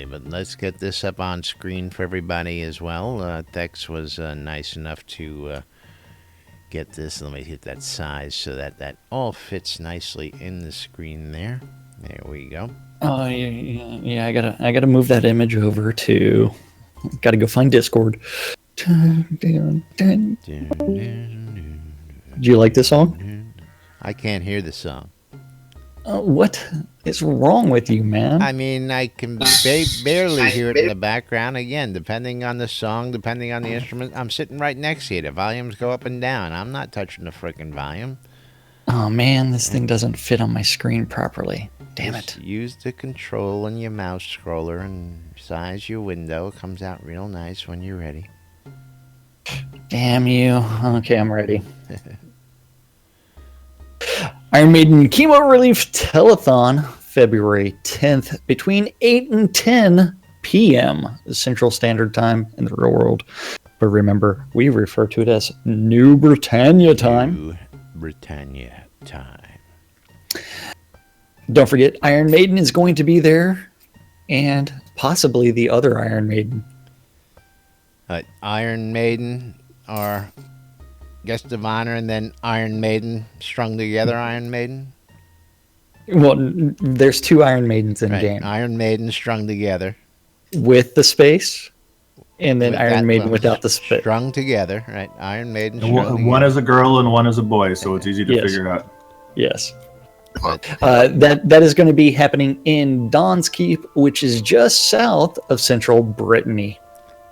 [SPEAKER 1] But let's get this up on screen for everybody as well. Tex was nice enough to get this. Let me hit that size so that all fits nicely in the screen there. There we go.
[SPEAKER 5] Oh yeah. I gotta move that image over to. Gotta go find Discord. Do you like this song?
[SPEAKER 1] I can't hear the song.
[SPEAKER 5] What is wrong with you, man?
[SPEAKER 1] I mean, I can barely hear it in the background. Again, depending on the song, depending on the instrument. I'm sitting right next to you. The volumes go up and down. I'm not touching the frickin' volume.
[SPEAKER 5] Oh man, this thing doesn't fit on my screen properly. Damn it.
[SPEAKER 1] Just use the control on your mouse scroller and size your window. It comes out real nice when you're ready.
[SPEAKER 5] Damn you. Okay, I'm ready. Iron Maiden Chemo Relief Telethon, February 10th, between 8 and 10 p.m. Central Standard Time in the real world. But remember, we refer to it as New Britannia time.
[SPEAKER 1] New Britannia time.
[SPEAKER 5] Don't forget, Iron Maiden is going to be there, and possibly the other Iron Maiden.
[SPEAKER 1] Iron Maiden, our guest of honor, and then Iron Maiden strung together. Iron Maiden.
[SPEAKER 5] Well, there's two Iron Maidens in game.
[SPEAKER 1] Iron Maiden strung together
[SPEAKER 5] with the space, and then
[SPEAKER 1] with
[SPEAKER 5] Iron Maiden without the space.
[SPEAKER 1] Strung together, right? Iron Maiden. Strung
[SPEAKER 6] One
[SPEAKER 1] together.
[SPEAKER 6] is a girl and one is a boy, so it's easy to figure out.
[SPEAKER 5] Yes. That is going to be happening in Don's Keep, which is just south of central Brittany.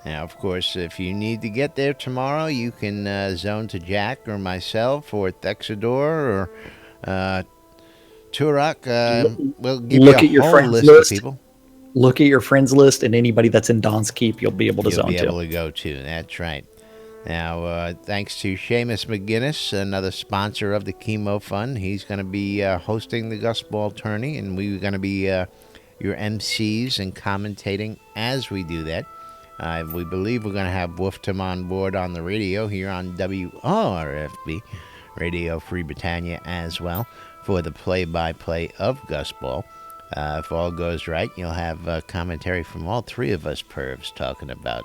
[SPEAKER 1] Now, of course, if you need to get there tomorrow, you can zone to Jack or myself or Thexador or Turok. We'll give
[SPEAKER 5] Look
[SPEAKER 1] you
[SPEAKER 5] at your
[SPEAKER 1] a whole
[SPEAKER 5] friends
[SPEAKER 1] list
[SPEAKER 5] list.
[SPEAKER 1] of people.
[SPEAKER 5] Look at your friends list, and anybody that's in Don's Keep, you'll be able to zone
[SPEAKER 1] You'll be able
[SPEAKER 5] to.
[SPEAKER 1] to go to. That's right. Now, thanks to Seamus McGinnis, another sponsor of the Chemo Fund. He's going to be hosting the Gus Ball tourney, and we're going to be your MCs and commentating as we do that. We believe we're going to have Wolftom on board on the radio here on WRFB, Radio Free Britannia, as well, for the play-by-play of Gus Ball. If all goes right, you'll have commentary from all three of us pervs talking about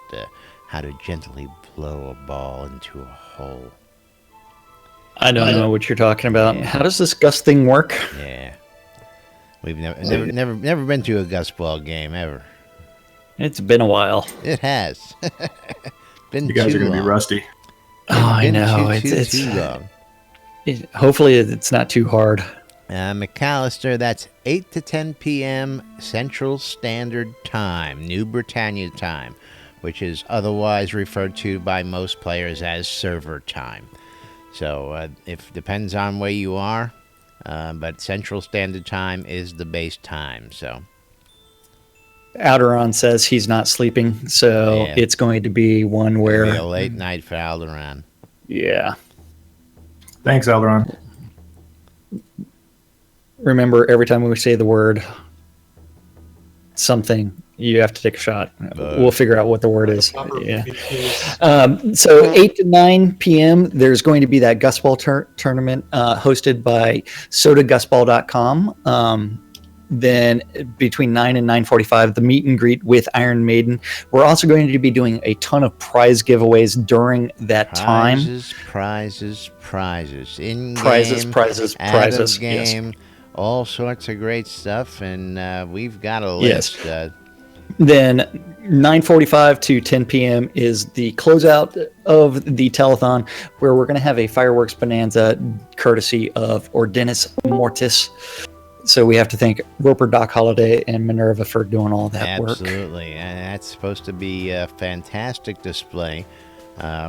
[SPEAKER 1] how to gently blow a ball into a hole.
[SPEAKER 5] I don't know what you're talking about. Yeah. How does this Gus thing work?
[SPEAKER 1] Yeah. We've never been to a Gus Ball game, ever.
[SPEAKER 5] It's been a while.
[SPEAKER 1] It has. Been
[SPEAKER 6] you guys
[SPEAKER 1] too
[SPEAKER 6] are going to
[SPEAKER 1] long.
[SPEAKER 6] be rusty.
[SPEAKER 5] Oh, I know. It's
[SPEAKER 1] too long.
[SPEAKER 5] Hopefully it's not too hard.
[SPEAKER 1] McAllister, that's 8 to 10 p.m. Central Standard Time, New Britannia time, which is otherwise referred to by most players as server time. So if depends on where you are, but Central Standard Time is the base time. So
[SPEAKER 5] Alderon says he's not sleeping, so it's going to be one where
[SPEAKER 1] it'll be a late night for Alderon.
[SPEAKER 5] Yeah.
[SPEAKER 6] Thanks, Alderon.
[SPEAKER 5] Remember, every time we say the word something, you have to take a shot. We'll figure out what the word is. Yeah. So 8 to 9 p.m., there's going to be that Gus Ball tournament hosted by sodagusball.com. Then between 9 and 9:45, the meet and greet with Iron Maiden. We're also going to be doing a ton of prize giveaways during that time.
[SPEAKER 1] Prizes. In
[SPEAKER 5] prizes,
[SPEAKER 1] game,
[SPEAKER 5] prizes.
[SPEAKER 1] Game, yes. All sorts of great stuff, and we've got a list.
[SPEAKER 5] Yes. Then 9:45 to 10 p.m. is the closeout of the telethon, where we're going to have a fireworks bonanza courtesy of Ordinis Mortis. So we have to thank Roper, Doc Holliday, and Minerva for doing all that work.
[SPEAKER 1] Absolutely, and that's supposed to be a fantastic display.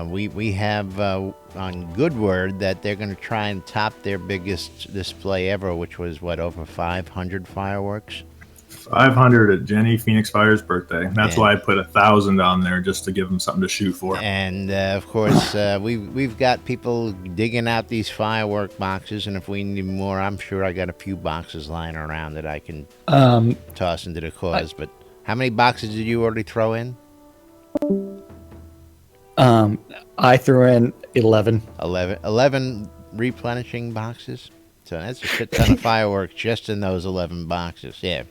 [SPEAKER 1] We have on good word that they're going to try and top their biggest display ever, which was, over 500 fireworks?
[SPEAKER 6] 500 at Jenny Phoenix Fire's birthday. That's why I put 1,000 on there, just to give them something to shoot for.
[SPEAKER 1] And of course, we've got people digging out these firework boxes, and if we need more, I'm sure I got a few boxes lying around that I can toss into the cause. But how many boxes did you already throw in?
[SPEAKER 5] I threw in 11.
[SPEAKER 1] 11 replenishing boxes. So that's a shit ton of fireworks just in those 11 boxes. Yeah.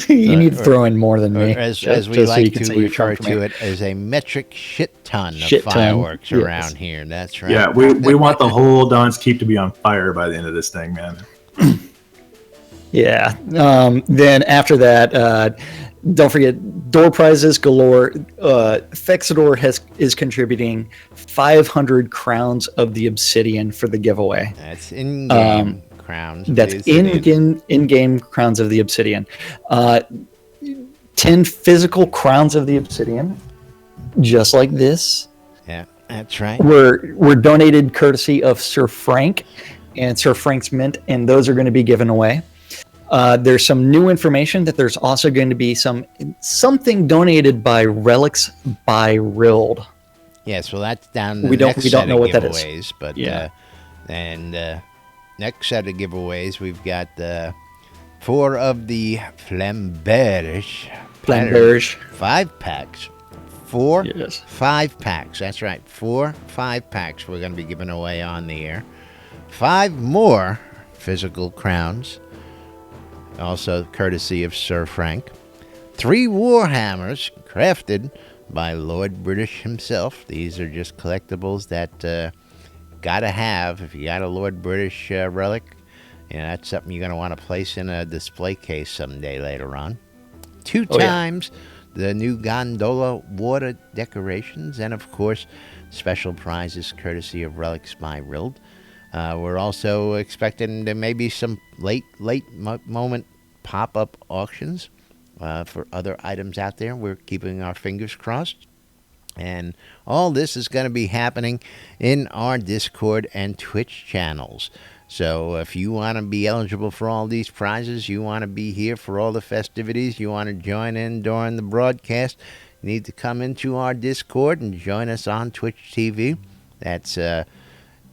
[SPEAKER 5] You need to throw in more than me.
[SPEAKER 1] As we like to refer to it, as a metric shit ton of fireworks around here. That's right.
[SPEAKER 6] Yeah, we want the whole Don's Keep to be on fire by the end of this thing, man.
[SPEAKER 5] Yeah. Then after that, don't forget door prizes galore. Fexador is contributing 500 crowns of the obsidian for the giveaway.
[SPEAKER 1] That's in-game crowns.
[SPEAKER 5] That's in-game crowns of the obsidian. 10 physical crowns of the obsidian, just like this.
[SPEAKER 1] Yeah, that's right.
[SPEAKER 5] We're donated courtesy of Sir Frank and Sir Frank's Mint, and those are going to be given away. There's some new information that there's also going to be something donated by Relics by Rild.
[SPEAKER 1] Yes, well, that's down the
[SPEAKER 5] we don't know what that is.
[SPEAKER 1] But next set of giveaways, we've got 4 of the Flamberge 5 packs. 4 5 packs. That's right, 4 5 packs we're going to be giving away on the air. 5 more physical crowns, also courtesy of Sir Frank. 3 Warhammers crafted by Lord British himself. These are just collectibles that gotta have. If you got a Lord British relic, that's something you're going to want to place in a display case someday later on. 2 times the new gondola water decorations, and of course special prizes courtesy of Relics by Rild. We're also expecting there may be some late moment pop-up auctions for other items out there. We're keeping our fingers crossed. And all this is going to be happening in our Discord and Twitch channels. So if you want to be eligible for all these prizes, you want to be here for all the festivities, you want to join in during the broadcast, you need to come into our Discord and join us on Twitch TV. That's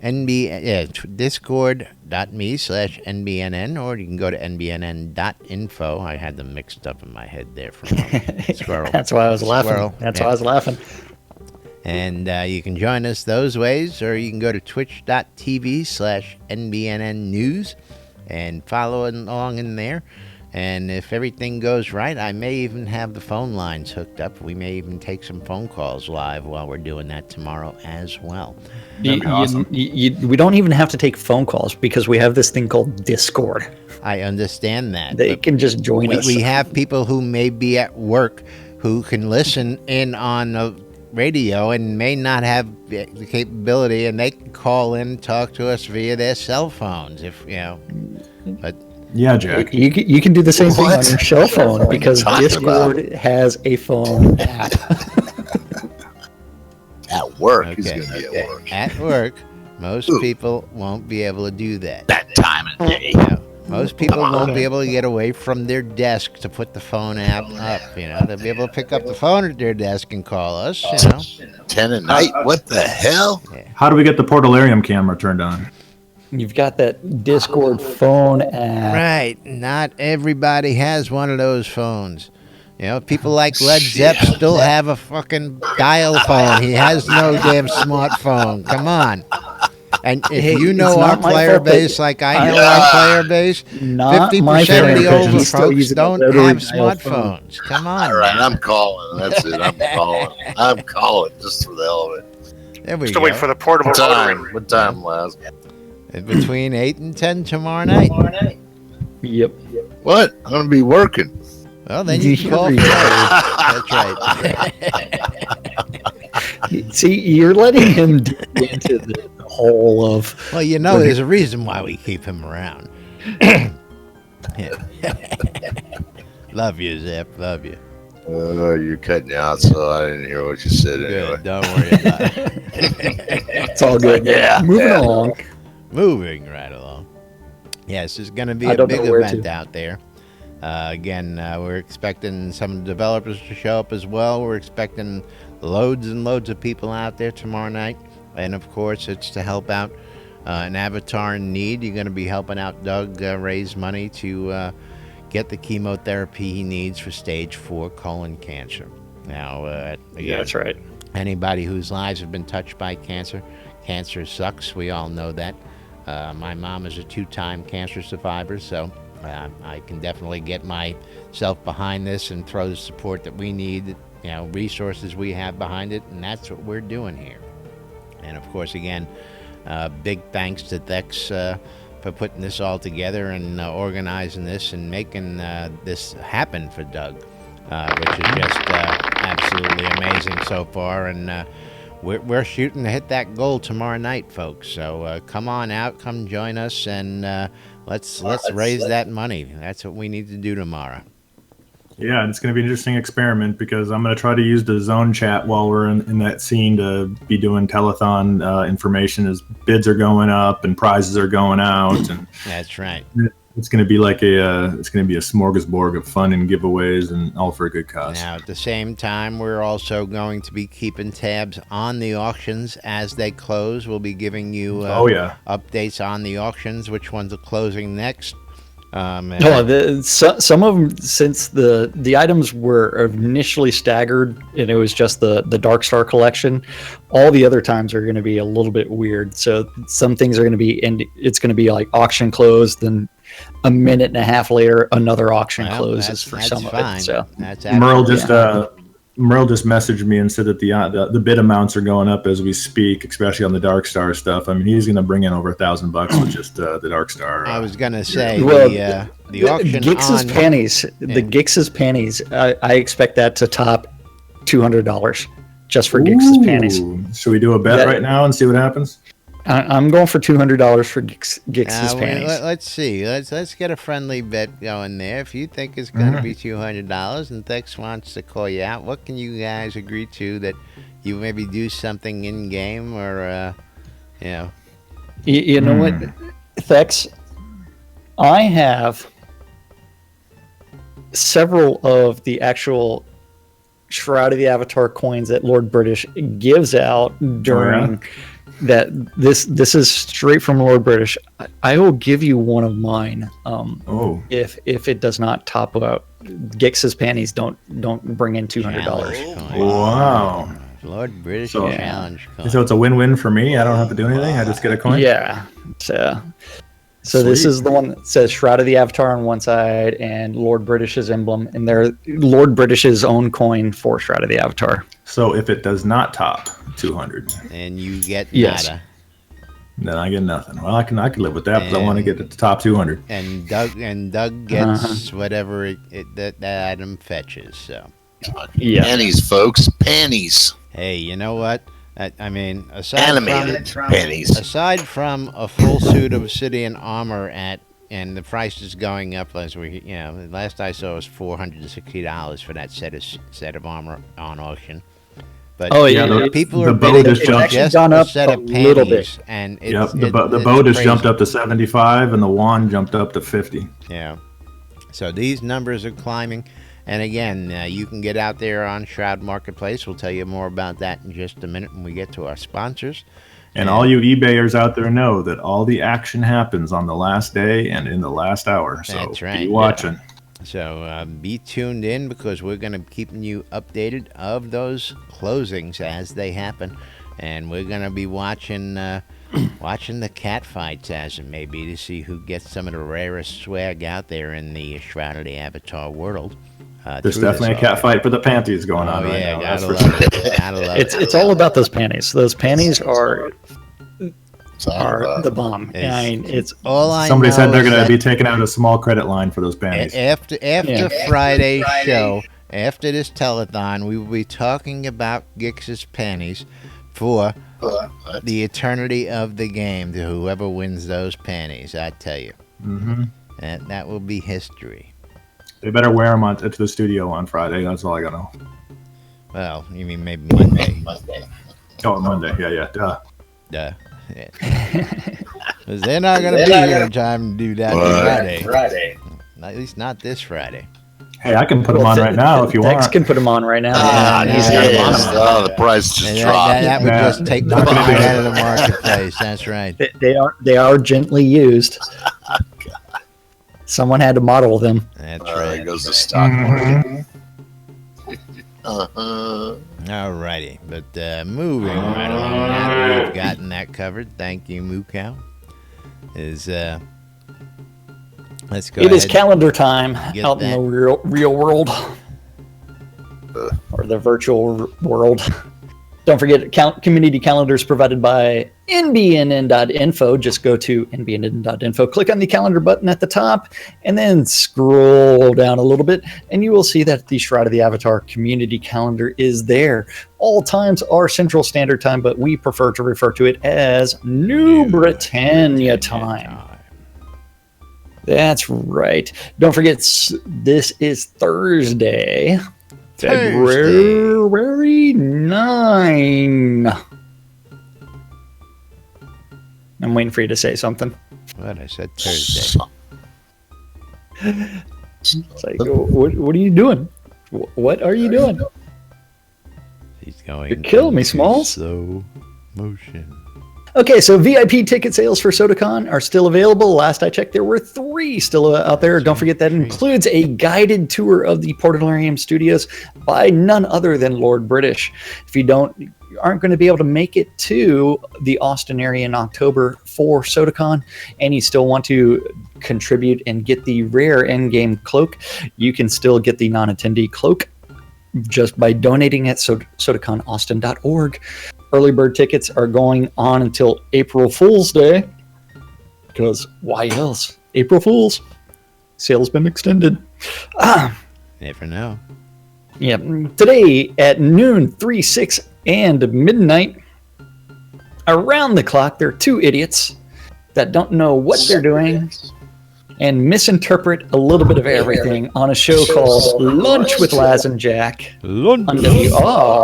[SPEAKER 1] discord.me/NBNN, or you can go to NBNN.info. I had them mixed up in my head there for a moment. Squirrel.
[SPEAKER 5] That's why I was laughing. Why I was laughing.
[SPEAKER 1] And you can join us those ways, or you can go to twitch.tv/NBNN News and follow along in there. And if everything goes right, I may even have the phone lines hooked up. We may even take some phone calls live while we're doing that tomorrow as well.
[SPEAKER 5] Awesome. We don't even have to take phone calls because we have this thing called Discord.
[SPEAKER 1] I understand that.
[SPEAKER 5] They can just join us.
[SPEAKER 1] We have people who may be at work who can listen in on the radio and may not have the capability, and they can call in and talk to us via their cell phones. But
[SPEAKER 6] yeah, Jack,
[SPEAKER 5] you can do the same thing on your cell phone because Discord has a phone app.
[SPEAKER 2] At work,
[SPEAKER 1] okay.
[SPEAKER 2] He's going to be at work.
[SPEAKER 1] At work, most people won't be able to do that.
[SPEAKER 2] That time of day.
[SPEAKER 1] Most people won't be able to get away from their desk to put the phone app up. They'll be able to pick up the phone at their desk and call us.
[SPEAKER 2] 10 at night. What the hell?
[SPEAKER 1] Yeah.
[SPEAKER 6] How do we get the Portalarium camera turned on?
[SPEAKER 5] You've got that Discord phone app.
[SPEAKER 1] Right. Not everybody has one of those phones. People like Led Zepp still have a fucking dial phone. He has no damn smartphone. Come on. And if you know our player base like I know our player base, 50% of the older folks don't have smartphones. Come on.
[SPEAKER 2] All right, I'm calling. That's it. I'm calling just for the hell of it.
[SPEAKER 1] There we
[SPEAKER 8] Still
[SPEAKER 1] go.
[SPEAKER 8] waiting for the portable rotary.
[SPEAKER 2] What time, Laz?
[SPEAKER 1] Between 8 and 10 tomorrow night.
[SPEAKER 5] Yep.
[SPEAKER 2] What? I'm going to be working.
[SPEAKER 1] Well, then you can call. That's right.
[SPEAKER 5] See, you're letting him dig into the whole of...
[SPEAKER 1] Well, there's a reason why we keep him around. Love you, Zip. Love you.
[SPEAKER 2] You're cutting out, so I didn't hear what you said anyway.
[SPEAKER 1] Good. Don't worry about it.
[SPEAKER 5] It's all good.
[SPEAKER 2] Yeah.
[SPEAKER 5] Moving along.
[SPEAKER 1] Moving right along. Yes, there's going to be a big event out there. Again, we're expecting some developers to show up as well. We're expecting loads and loads of people out there tomorrow night. And, of course, it's to help out an avatar in need. You're going to be helping out Doug raise money to get the chemotherapy he needs for stage 4 colon cancer. Now, again,
[SPEAKER 5] yeah, that's right.
[SPEAKER 1] Anybody whose lives have been touched by cancer sucks. We all know that. My mom is a 2-time cancer survivor, so I can definitely get myself behind this and throw the support that we need, resources we have behind it, and that's what we're doing here. And, of course, again, big thanks to Thex for putting this all together and organizing this and making this happen for Doug, which is just absolutely amazing so far. And we're shooting to hit that goal tomorrow night, folks. So come on out, come join us, and let's raise that money. That's what we need to do tomorrow.
[SPEAKER 6] Yeah, and it's going to be an interesting experiment because I'm going to try to use the zone chat while we're in that scene to be doing telethon information as bids are going up and prizes are going out. And
[SPEAKER 1] that's right.
[SPEAKER 6] It's going to be like a smorgasbord of fun and giveaways and all for a good cause.
[SPEAKER 1] Now, at the same time, we're also going to be keeping tabs on the auctions as they close. We'll be giving you updates on the auctions, which ones are closing next.
[SPEAKER 5] Some of them, since the items were initially staggered and it was just the Dark Star collection, all the other times are going to be a little bit weird. So some things are going to be, and it's going to be like auction closed, then a minute and a half later another auction closes for some of it. So
[SPEAKER 6] Merle just messaged me and said that the bid amounts are going up as we speak, especially on the Dark Star stuff. I mean, he's going to bring in over $1,000 with just the Dark Star.
[SPEAKER 1] I was going to say
[SPEAKER 5] the auction Gix's panties. Yeah. The Gix's panties. I expect that to top $200 just for Gix's panties.
[SPEAKER 6] Should we do a bet right now and see what happens?
[SPEAKER 5] I'm going for $200 for Gix's panties.
[SPEAKER 1] Let's see. Let's get a friendly bet going there. If you think it's going to be $200 and Thex wants to call you out, what can you guys agree to that you maybe do something in game or
[SPEAKER 5] You know what, Thex? I have several of the actual Shroud of the Avatar coins that Lord British gives out during that. This is straight from Lord British. I will give you one of mine. If it does not top out, Gix's panties don't bring in $200.
[SPEAKER 6] Wow.
[SPEAKER 1] Lord British challenge coin.
[SPEAKER 6] So it's a win-win for me. I don't have to do anything. I just get a coin.
[SPEAKER 5] Yeah. So this is the one that says Shroud of the Avatar on one side and Lord British's emblem, and they're Lord British's own coin for Shroud of the Avatar.
[SPEAKER 6] So if it does not top 200,
[SPEAKER 1] and you get
[SPEAKER 5] nada,
[SPEAKER 6] then I get nothing. Well, I can live with that, because I want to get at the top 200.
[SPEAKER 1] And Doug gets whatever that item fetches. So
[SPEAKER 2] panties, folks, panties.
[SPEAKER 1] Hey, you know what? I mean,
[SPEAKER 2] animated panties.
[SPEAKER 1] Aside from a full suit of obsidian armor and the price is going up as the last I saw was $460 for that set of armor on auction. But people are bidding just
[SPEAKER 5] gone
[SPEAKER 1] a
[SPEAKER 5] up
[SPEAKER 1] set of panties,
[SPEAKER 5] little bit.
[SPEAKER 1] and
[SPEAKER 6] the boat has jumped up to 75, and the wand jumped up to 50.
[SPEAKER 1] Yeah, so these numbers are climbing. And again, you can get out there on Shroud Marketplace. We'll tell you more about that in just a minute when we get to our sponsors.
[SPEAKER 6] And all you eBayers out there know that all the action happens on the last day and in the last hour. So
[SPEAKER 1] that's right.
[SPEAKER 6] Be watching.
[SPEAKER 1] Yeah. So be tuned in, because we're going to be keeping you updated of those closings as they happen. And we're going to be watching the cat fights as it may be, to see who gets some of the rarest swag out there in the Shroud of the Avatar world.
[SPEAKER 6] There's definitely a cat fight for the panties going on right now.
[SPEAKER 1] Gotta love it.
[SPEAKER 5] It's all about those panties. Those panties are the bomb. It's
[SPEAKER 1] all I
[SPEAKER 6] Somebody said they're going to be taking out a small credit line for those panties.
[SPEAKER 1] After Friday's show, after this telethon, we will be talking about Gix's panties for the eternity of the game to whoever wins those panties. I tell you, that will be history.
[SPEAKER 6] They better wear them to the studio on Friday. That's all I got to know.
[SPEAKER 1] Well, you mean maybe Monday?
[SPEAKER 6] Oh, Monday. Yeah.
[SPEAKER 1] Duh. Yeah. Because they're not going to be here in time to do that Friday. At least not this Friday.
[SPEAKER 6] Hey, I can put them on right now if you want.
[SPEAKER 5] Dex can put them on right now.
[SPEAKER 2] The price just dropped.
[SPEAKER 1] That would just take the money out of the marketplace. That's right.
[SPEAKER 5] They are gently used. Someone had to model them.
[SPEAKER 1] That's right.
[SPEAKER 2] There goes the stock market.
[SPEAKER 1] All righty, but moving right along, now that we've gotten that covered, thank you, Moo Cow. Let's go.
[SPEAKER 5] It is calendar time out in the real world, or the virtual world. Don't forget, community calendars provided by NBNN.info. Just go to NBNN.info, click on the calendar button at the top, and then scroll down a little bit, and you will see that the Shroud of the Avatar community calendar is there. All times are Central Standard Time, but we prefer to refer to it as New Britannia time. That's right. Don't forget, this is Thursday. February 9. I'm waiting for you to say something.
[SPEAKER 1] What? I said Thursday.
[SPEAKER 5] It's like, what are you doing? What are you doing?
[SPEAKER 1] He's going.
[SPEAKER 5] You're killing me, Smalls.
[SPEAKER 1] Slow motion.
[SPEAKER 5] Okay, so VIP ticket sales for SodaCon are still available. Last I checked, there were 3 still out there. Don't forget that includes a guided tour of the Portalarium Studios by none other than Lord British. If you aren't going to be able to make it to the Austin area in October for SodaCon, and you still want to contribute and get the rare endgame cloak, you can still get the non-attendee cloak just by donating at sodaconaustin.org. Early bird tickets are going on until April Fool's Day, because why else? April Fool's. Sale's been extended.
[SPEAKER 1] Never know.
[SPEAKER 5] Yeah. Today at noon, 3, 6, and midnight, around the clock, there are 2 idiots that don't know what they're doing and misinterpret a little bit of everything on a show called Lunch with Laz and Jack on WRFB.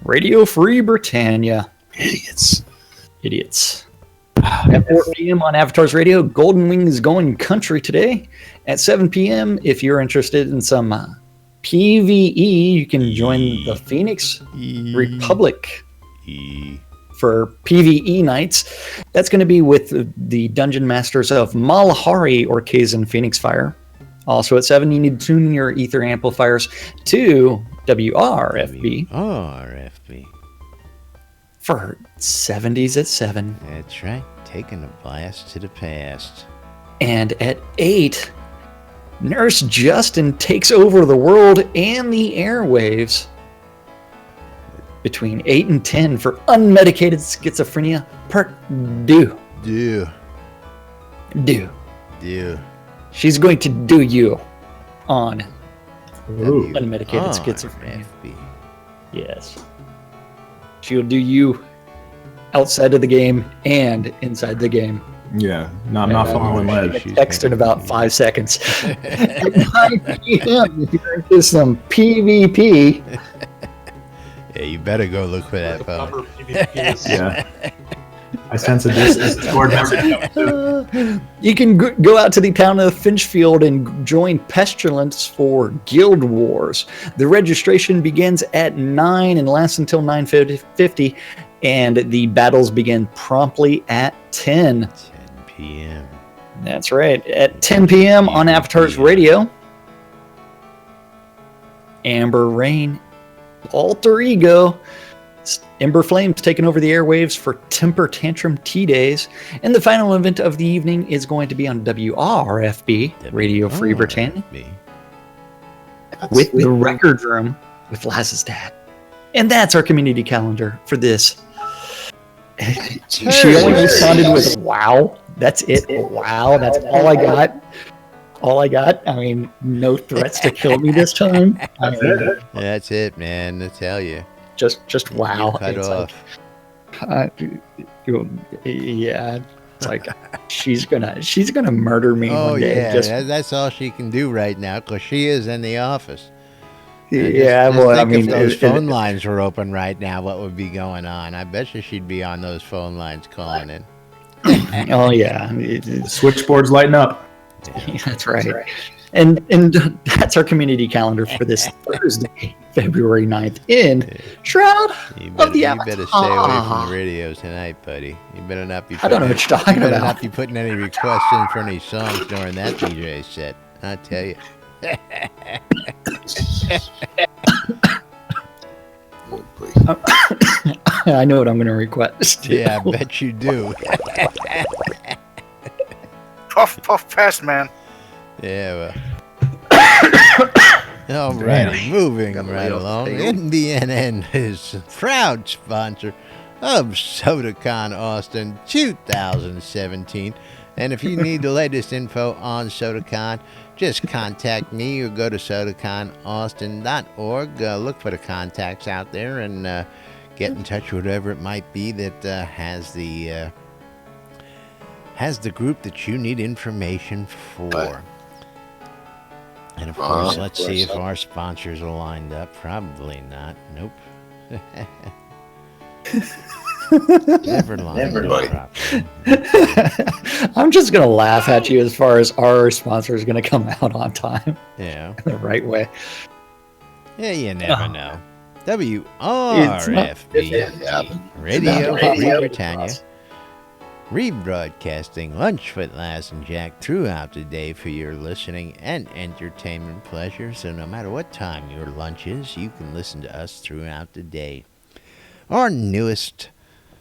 [SPEAKER 5] Radio Free Britannia.
[SPEAKER 2] Idiots.
[SPEAKER 5] At 4 p.m. on Avatars Radio, Golden Wing is going country today. At 7 p.m., if you're interested in some PvE, you can join the Phoenix Republic for PvE nights. That's going to be with the Dungeon Masters of Malahari, Orcazan Phoenix Fire. Also at 7, you need to tune your ether amplifiers to WRFB.
[SPEAKER 1] WRFB.
[SPEAKER 5] For 70s at 7.
[SPEAKER 1] That's right. Taking a blast to the past.
[SPEAKER 5] And at 8, Nurse Justin takes over the world and the airwaves. Between 8 and 10 for unmedicated schizophrenia, part 2. Do. She's going to do you on unmedicated schizophrenia. Yes. She'll do you outside of the game and inside the game.
[SPEAKER 6] Yeah, I'm not following Ledge.
[SPEAKER 5] Text in about 5 seconds. At 9 p.m., if you're into some PvP.
[SPEAKER 1] Yeah, you better go look for that phone.
[SPEAKER 6] Yeah. I sense a Discord message.
[SPEAKER 5] You can go out to the town of Finchfield and join Pestilence for Guild Wars. The registration begins at 9 and lasts until 9:50, and the battles begin promptly at 10
[SPEAKER 1] p.m.
[SPEAKER 5] That's right. At 10 p.m. on Avatars Radio, Amber Rain, Alter Ego, Ember Flames taking over the airwaves for Temper Tantrum T-Days. And the final event of the evening is going to be on WRFB, Radio Free Britannia, with the Record Room with Laz's dad. And that's our community calendar for this. She only responded with, wow. That's it. Wow. That's all I got. I mean, no threats to kill me this time.
[SPEAKER 1] That's it, man. I tell you.
[SPEAKER 5] Just wow.
[SPEAKER 1] Cut
[SPEAKER 5] it's
[SPEAKER 1] off.
[SPEAKER 5] Like, yeah. It's like she's gonna murder me one day.
[SPEAKER 1] Yeah, that's all she can do right now because she is in the office.
[SPEAKER 5] If
[SPEAKER 1] those phone lines were open right now, what would be going on? I bet you she'd be on those phone lines calling in.
[SPEAKER 5] Oh yeah,
[SPEAKER 6] Switchboard's lighting up.
[SPEAKER 5] Yeah, that's right. And that's our community calendar for this Thursday, February 9th in Shroud of the Avatar.
[SPEAKER 1] You better stay away from the radios tonight, buddy. You better not be.
[SPEAKER 5] I don't know what you're talking
[SPEAKER 1] about. You better
[SPEAKER 5] about.
[SPEAKER 1] not be putting any requests in for any songs during that DJ set. I tell you.
[SPEAKER 5] I know what I'm going to request.
[SPEAKER 1] Yeah, I bet you do.
[SPEAKER 8] Puff fast, man.
[SPEAKER 1] Yeah, well. All righty, moving right along. NBNN is a proud sponsor of SodaCon Austin 2017. And if you need the latest info on SodaCon, just contact me or go to SodaConAustin.org. Look for the contacts out there and get in touch with whoever it might be that has the group that you need information for. And of course, let's see if our sponsors are lined up. Probably not. Nope. Never lined up.
[SPEAKER 5] I'm just going to laugh at you as far as our sponsor is going to come out on time.
[SPEAKER 1] Yeah.
[SPEAKER 5] The right way.
[SPEAKER 1] Yeah, you never know. WRFB, Radio Free Britannia. Rebroadcasting Lunch with Laz and Jack throughout the day for your listening and entertainment pleasure. So no matter what time your lunch is, you can listen to us throughout the day. Our newest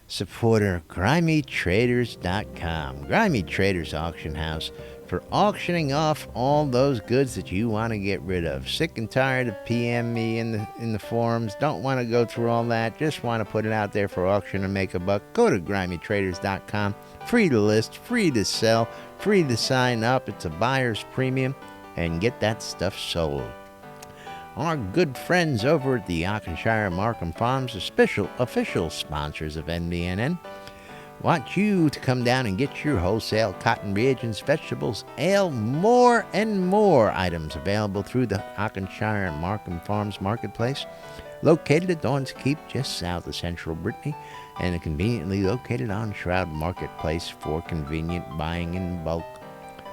[SPEAKER 1] supporter, GrimeyTraders.com. Grimey Traders Auction House for auctioning off all those goods that you want to get rid of. Sick and tired of PM me in the forums. Don't want to go through all that. Just want to put it out there for auction and make a buck. Go to GrimeyTraders.com. Free to list, free to sell, free to sign up. It's a buyer's premium, and get that stuff sold. Our good friends over at the Arkansas Markham Farms, official sponsors of NBNN, want you to come down and get your wholesale cotton reagents, vegetables, ale, more and more items available through the Arkansas Markham Farms Marketplace, located at Dawn's Keep, just south of Central Brittany. and conveniently located on Shroud Marketplace for convenient buying in bulk.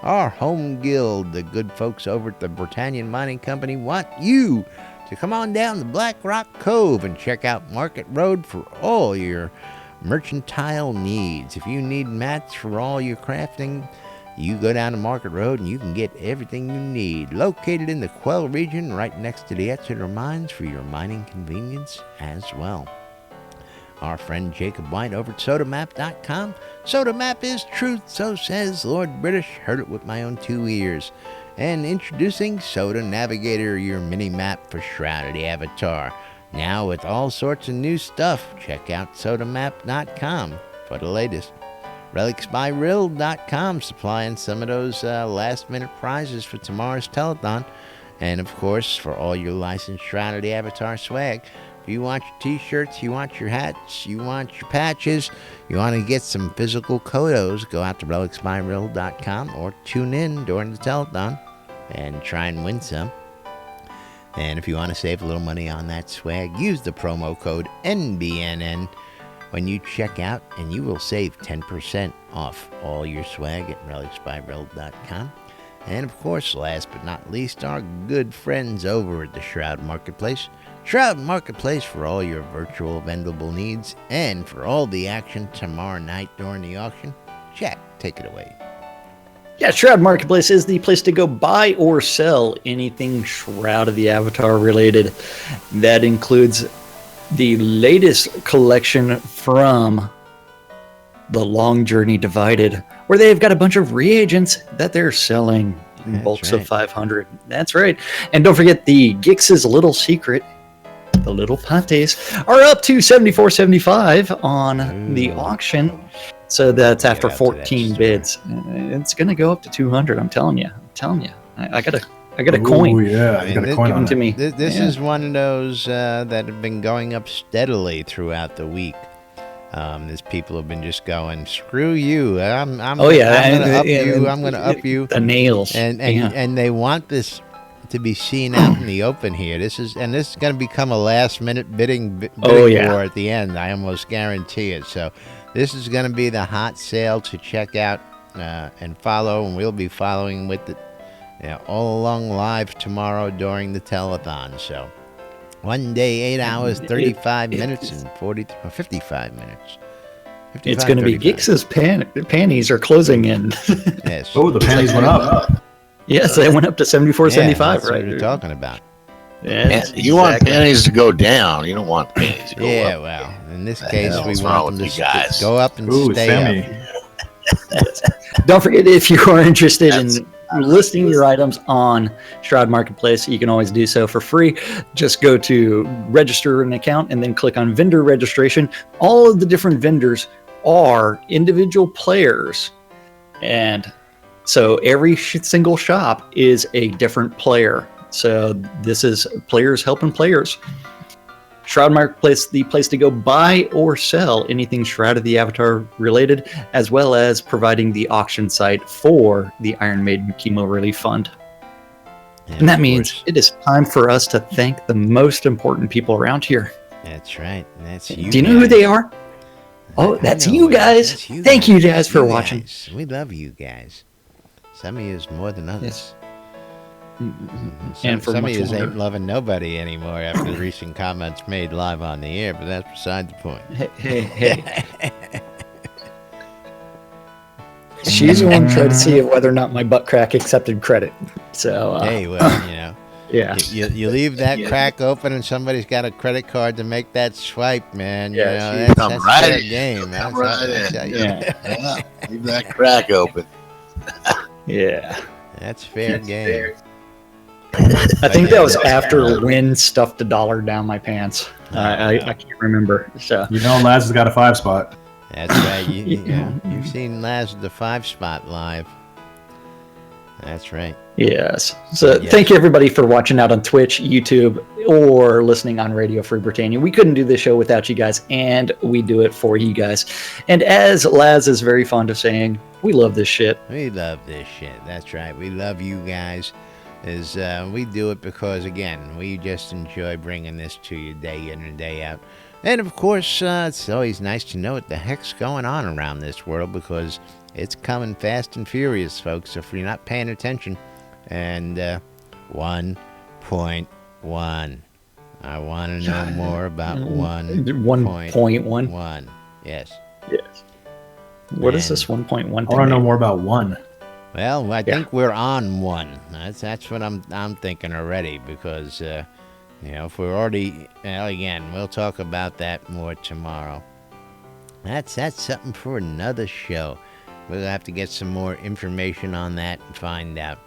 [SPEAKER 1] Our home guild, the good folks over at the Britannian Mining Company, want you to come on down to Black Rock Cove and check out Market Road for all your mercantile needs. If you need mats for all your crafting, you go down to Market Road and you can get everything you need. Located in the Quell region, right next to the Exeter Mines for your mining convenience as well. Our friend Jacob White over at SodaMap.com. SodaMap is truth, so says Lord British. Heard it with my own 2 ears. And introducing Soda Navigator, your mini-map for Shroud the Avatar. Now with all sorts of new stuff, check out SodaMap.com for the latest. RelicsByRill.com supplying some of those last-minute prizes for tomorrow's telethon. And, of course, for all your licensed Shroud the Avatar swag. If you want your t-shirts, you want your hats, you want your patches, you want to get some physical kodos, go out to RelicsByRill.com or tune in during the telethon and try and win some. And if you want to save a little money on that swag, use the promo code NBNN when you check out, and you will save 10% off all your swag at RelicsByRill.com. And of course, last but not least, our good friends over at the Shroud Marketplace. Shroud Marketplace for all your virtual vendable needs and for all the action tomorrow night during the auction. Jack, take it away.
[SPEAKER 5] Yeah, Shroud Marketplace is the place to go buy or sell anything Shroud of the Avatar related. That includes the latest collection from The Long Journey Divided, where they've got a bunch of reagents that they're selling in bulks of 500. That's right. And don't forget the Gix's Little Secret. The little panties are up to $74.75 on the auction. So that's after 14 bids. It's going to go up to 200. I'm telling you. I got a coin.
[SPEAKER 6] Oh yeah, you got a coin
[SPEAKER 5] given to me.
[SPEAKER 1] This is one of those that have been going up steadily throughout the week. There's people have been just going, screw you. I'm going to up you.
[SPEAKER 5] The nails.
[SPEAKER 1] And they want this to be seen out in the open here. This is going to become a last-minute bidding war at the end. I almost guarantee it. So this is going to be the hot sale to check out and follow, and we'll be following with it all along live tomorrow during the telethon. So one day, 8 hours, 35 minutes, and 55 minutes.
[SPEAKER 5] It's going to be Gix's panties are closing in.
[SPEAKER 1] Yes.
[SPEAKER 6] Oh, the panties went up.
[SPEAKER 5] Yes, they went up to $74.75.
[SPEAKER 1] That's
[SPEAKER 5] right?
[SPEAKER 1] what we're talking about.
[SPEAKER 5] Yes,
[SPEAKER 2] You want panties to go down. You don't want panties to go up.
[SPEAKER 1] Well, in this case, we
[SPEAKER 2] wrong
[SPEAKER 1] want them
[SPEAKER 2] with
[SPEAKER 1] to
[SPEAKER 2] you guys?
[SPEAKER 1] go up and stay up.
[SPEAKER 5] Don't forget, if you are interested in listing your items on Shroud Marketplace, you can always do so for free. Just go to register an account and then click on vendor registration. All of the different vendors are individual players, and so every single shop is a different player. So this is players helping players. Shroud Marketplace, the place to go buy or sell anything Shroud of the Avatar related, as well as providing the auction site for the Iron Maiden Chemo Relief Fund. And that means it is time for us to thank the most important people around here.
[SPEAKER 1] That's right. That's you.
[SPEAKER 5] Do you know who they are? Oh, that's you guys. Thank you guys for watching.
[SPEAKER 1] We love you guys. Some of you is more than others.
[SPEAKER 5] And for
[SPEAKER 1] some of
[SPEAKER 5] much
[SPEAKER 1] you
[SPEAKER 5] longer.
[SPEAKER 1] ain't loving nobody anymore after the recent comments made live on the air, but that's beside the point.
[SPEAKER 5] Hey. She's the one trying to see whether or not my butt crack accepted credit. So
[SPEAKER 1] Hey, well,
[SPEAKER 5] yeah.
[SPEAKER 1] You leave that crack open and somebody's got a credit card to make that swipe, man.
[SPEAKER 5] Yeah,
[SPEAKER 1] that's
[SPEAKER 2] right
[SPEAKER 1] fair
[SPEAKER 2] in.
[SPEAKER 1] game.
[SPEAKER 2] Come
[SPEAKER 1] That's
[SPEAKER 2] right in.
[SPEAKER 5] Yeah.
[SPEAKER 2] Leave that crack open.
[SPEAKER 5] Yeah.
[SPEAKER 1] That's fair game.
[SPEAKER 5] I think that was after Wynn stuffed $1 down my pants. I can't remember. So
[SPEAKER 6] Laz has got a 5 spot.
[SPEAKER 1] That's right. You've seen Laz at the 5 spot live. That's right.
[SPEAKER 5] Yes. So thank you everybody for watching out on Twitch, YouTube, or listening on Radio Free Britannia. We couldn't do this show without you guys, and we do it for you guys. And as Laz is very fond of saying, we love this shit.
[SPEAKER 1] We love this shit. That's right. We love you guys. We do it because, again, we just enjoy bringing this to you day in and day out. And of course, it's always nice to know what the heck's going on around this world, because it's coming fast and furious, folks, if you're not paying attention. And 1.1. I want to know more about 1.1. Yes.
[SPEAKER 5] Yes. What is this 1.1 thing?
[SPEAKER 6] I want to know more about 1.
[SPEAKER 1] Well, I think we're on 1. That's what I'm thinking already, because if we're already, again, we'll talk about that more tomorrow. That's something for another show. We'll have to get some more information on that and find out.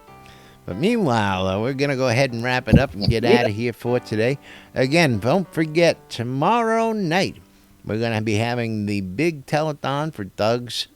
[SPEAKER 1] But meanwhile, we're going to go ahead and wrap it up and get out of here for today. Again, don't forget, tomorrow night, we're going to be having the big telethon for Doug's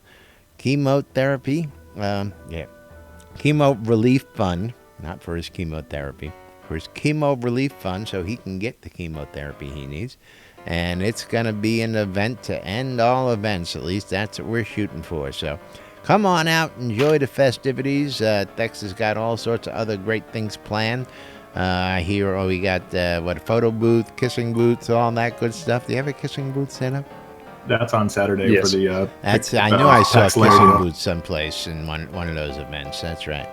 [SPEAKER 1] chemotherapy. Chemo relief fund, not for his chemotherapy, for his chemo relief fund, so he can get the chemotherapy he needs. And it's going to be an event to end all events. At least that's what we're shooting for. So come on out, enjoy the festivities. Dex has got all sorts of other great things planned. I hear, we got a photo booth, kissing booths, all that good stuff. Do you have a kissing booth set up?
[SPEAKER 6] That's on Saturday for the.
[SPEAKER 1] I knew I saw kissing booths someplace in one of those events. That's right.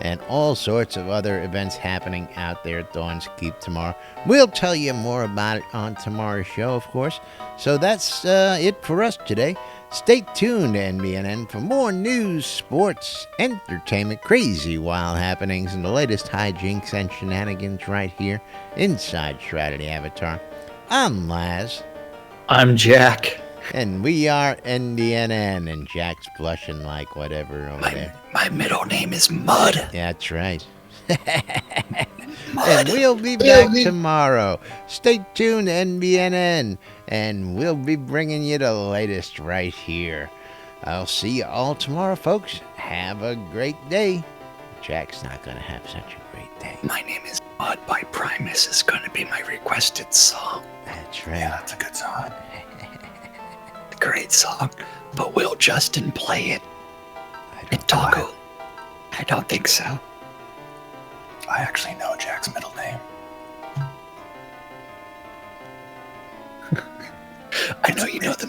[SPEAKER 1] And all sorts of other events happening out there at Dawn's Keep tomorrow. We'll tell you more about it on tomorrow's show, of course. So that's it for us today. Stay tuned to NBNN for more news, sports, entertainment, crazy wild happenings, and the latest hijinks and shenanigans right here inside Shroud Avatar. I'm Laz.
[SPEAKER 5] I'm Jack.
[SPEAKER 1] And we are NBNN, and Jack's blushing like whatever over there.
[SPEAKER 5] My middle name is Mud.
[SPEAKER 1] That's right. And we'll be back tomorrow. Stay tuned to NBNN, and we'll be bringing you the latest right here. I'll see you all tomorrow, folks. Have a great day. Jack's not going to have such a great day.
[SPEAKER 5] My name is Mud by Primus is going to be my requested song.
[SPEAKER 1] That's right.
[SPEAKER 5] Yeah, that's a good song. Great song, but will Justin play it in Taco? I don't think so. I actually know Jack's middle name. I know you know the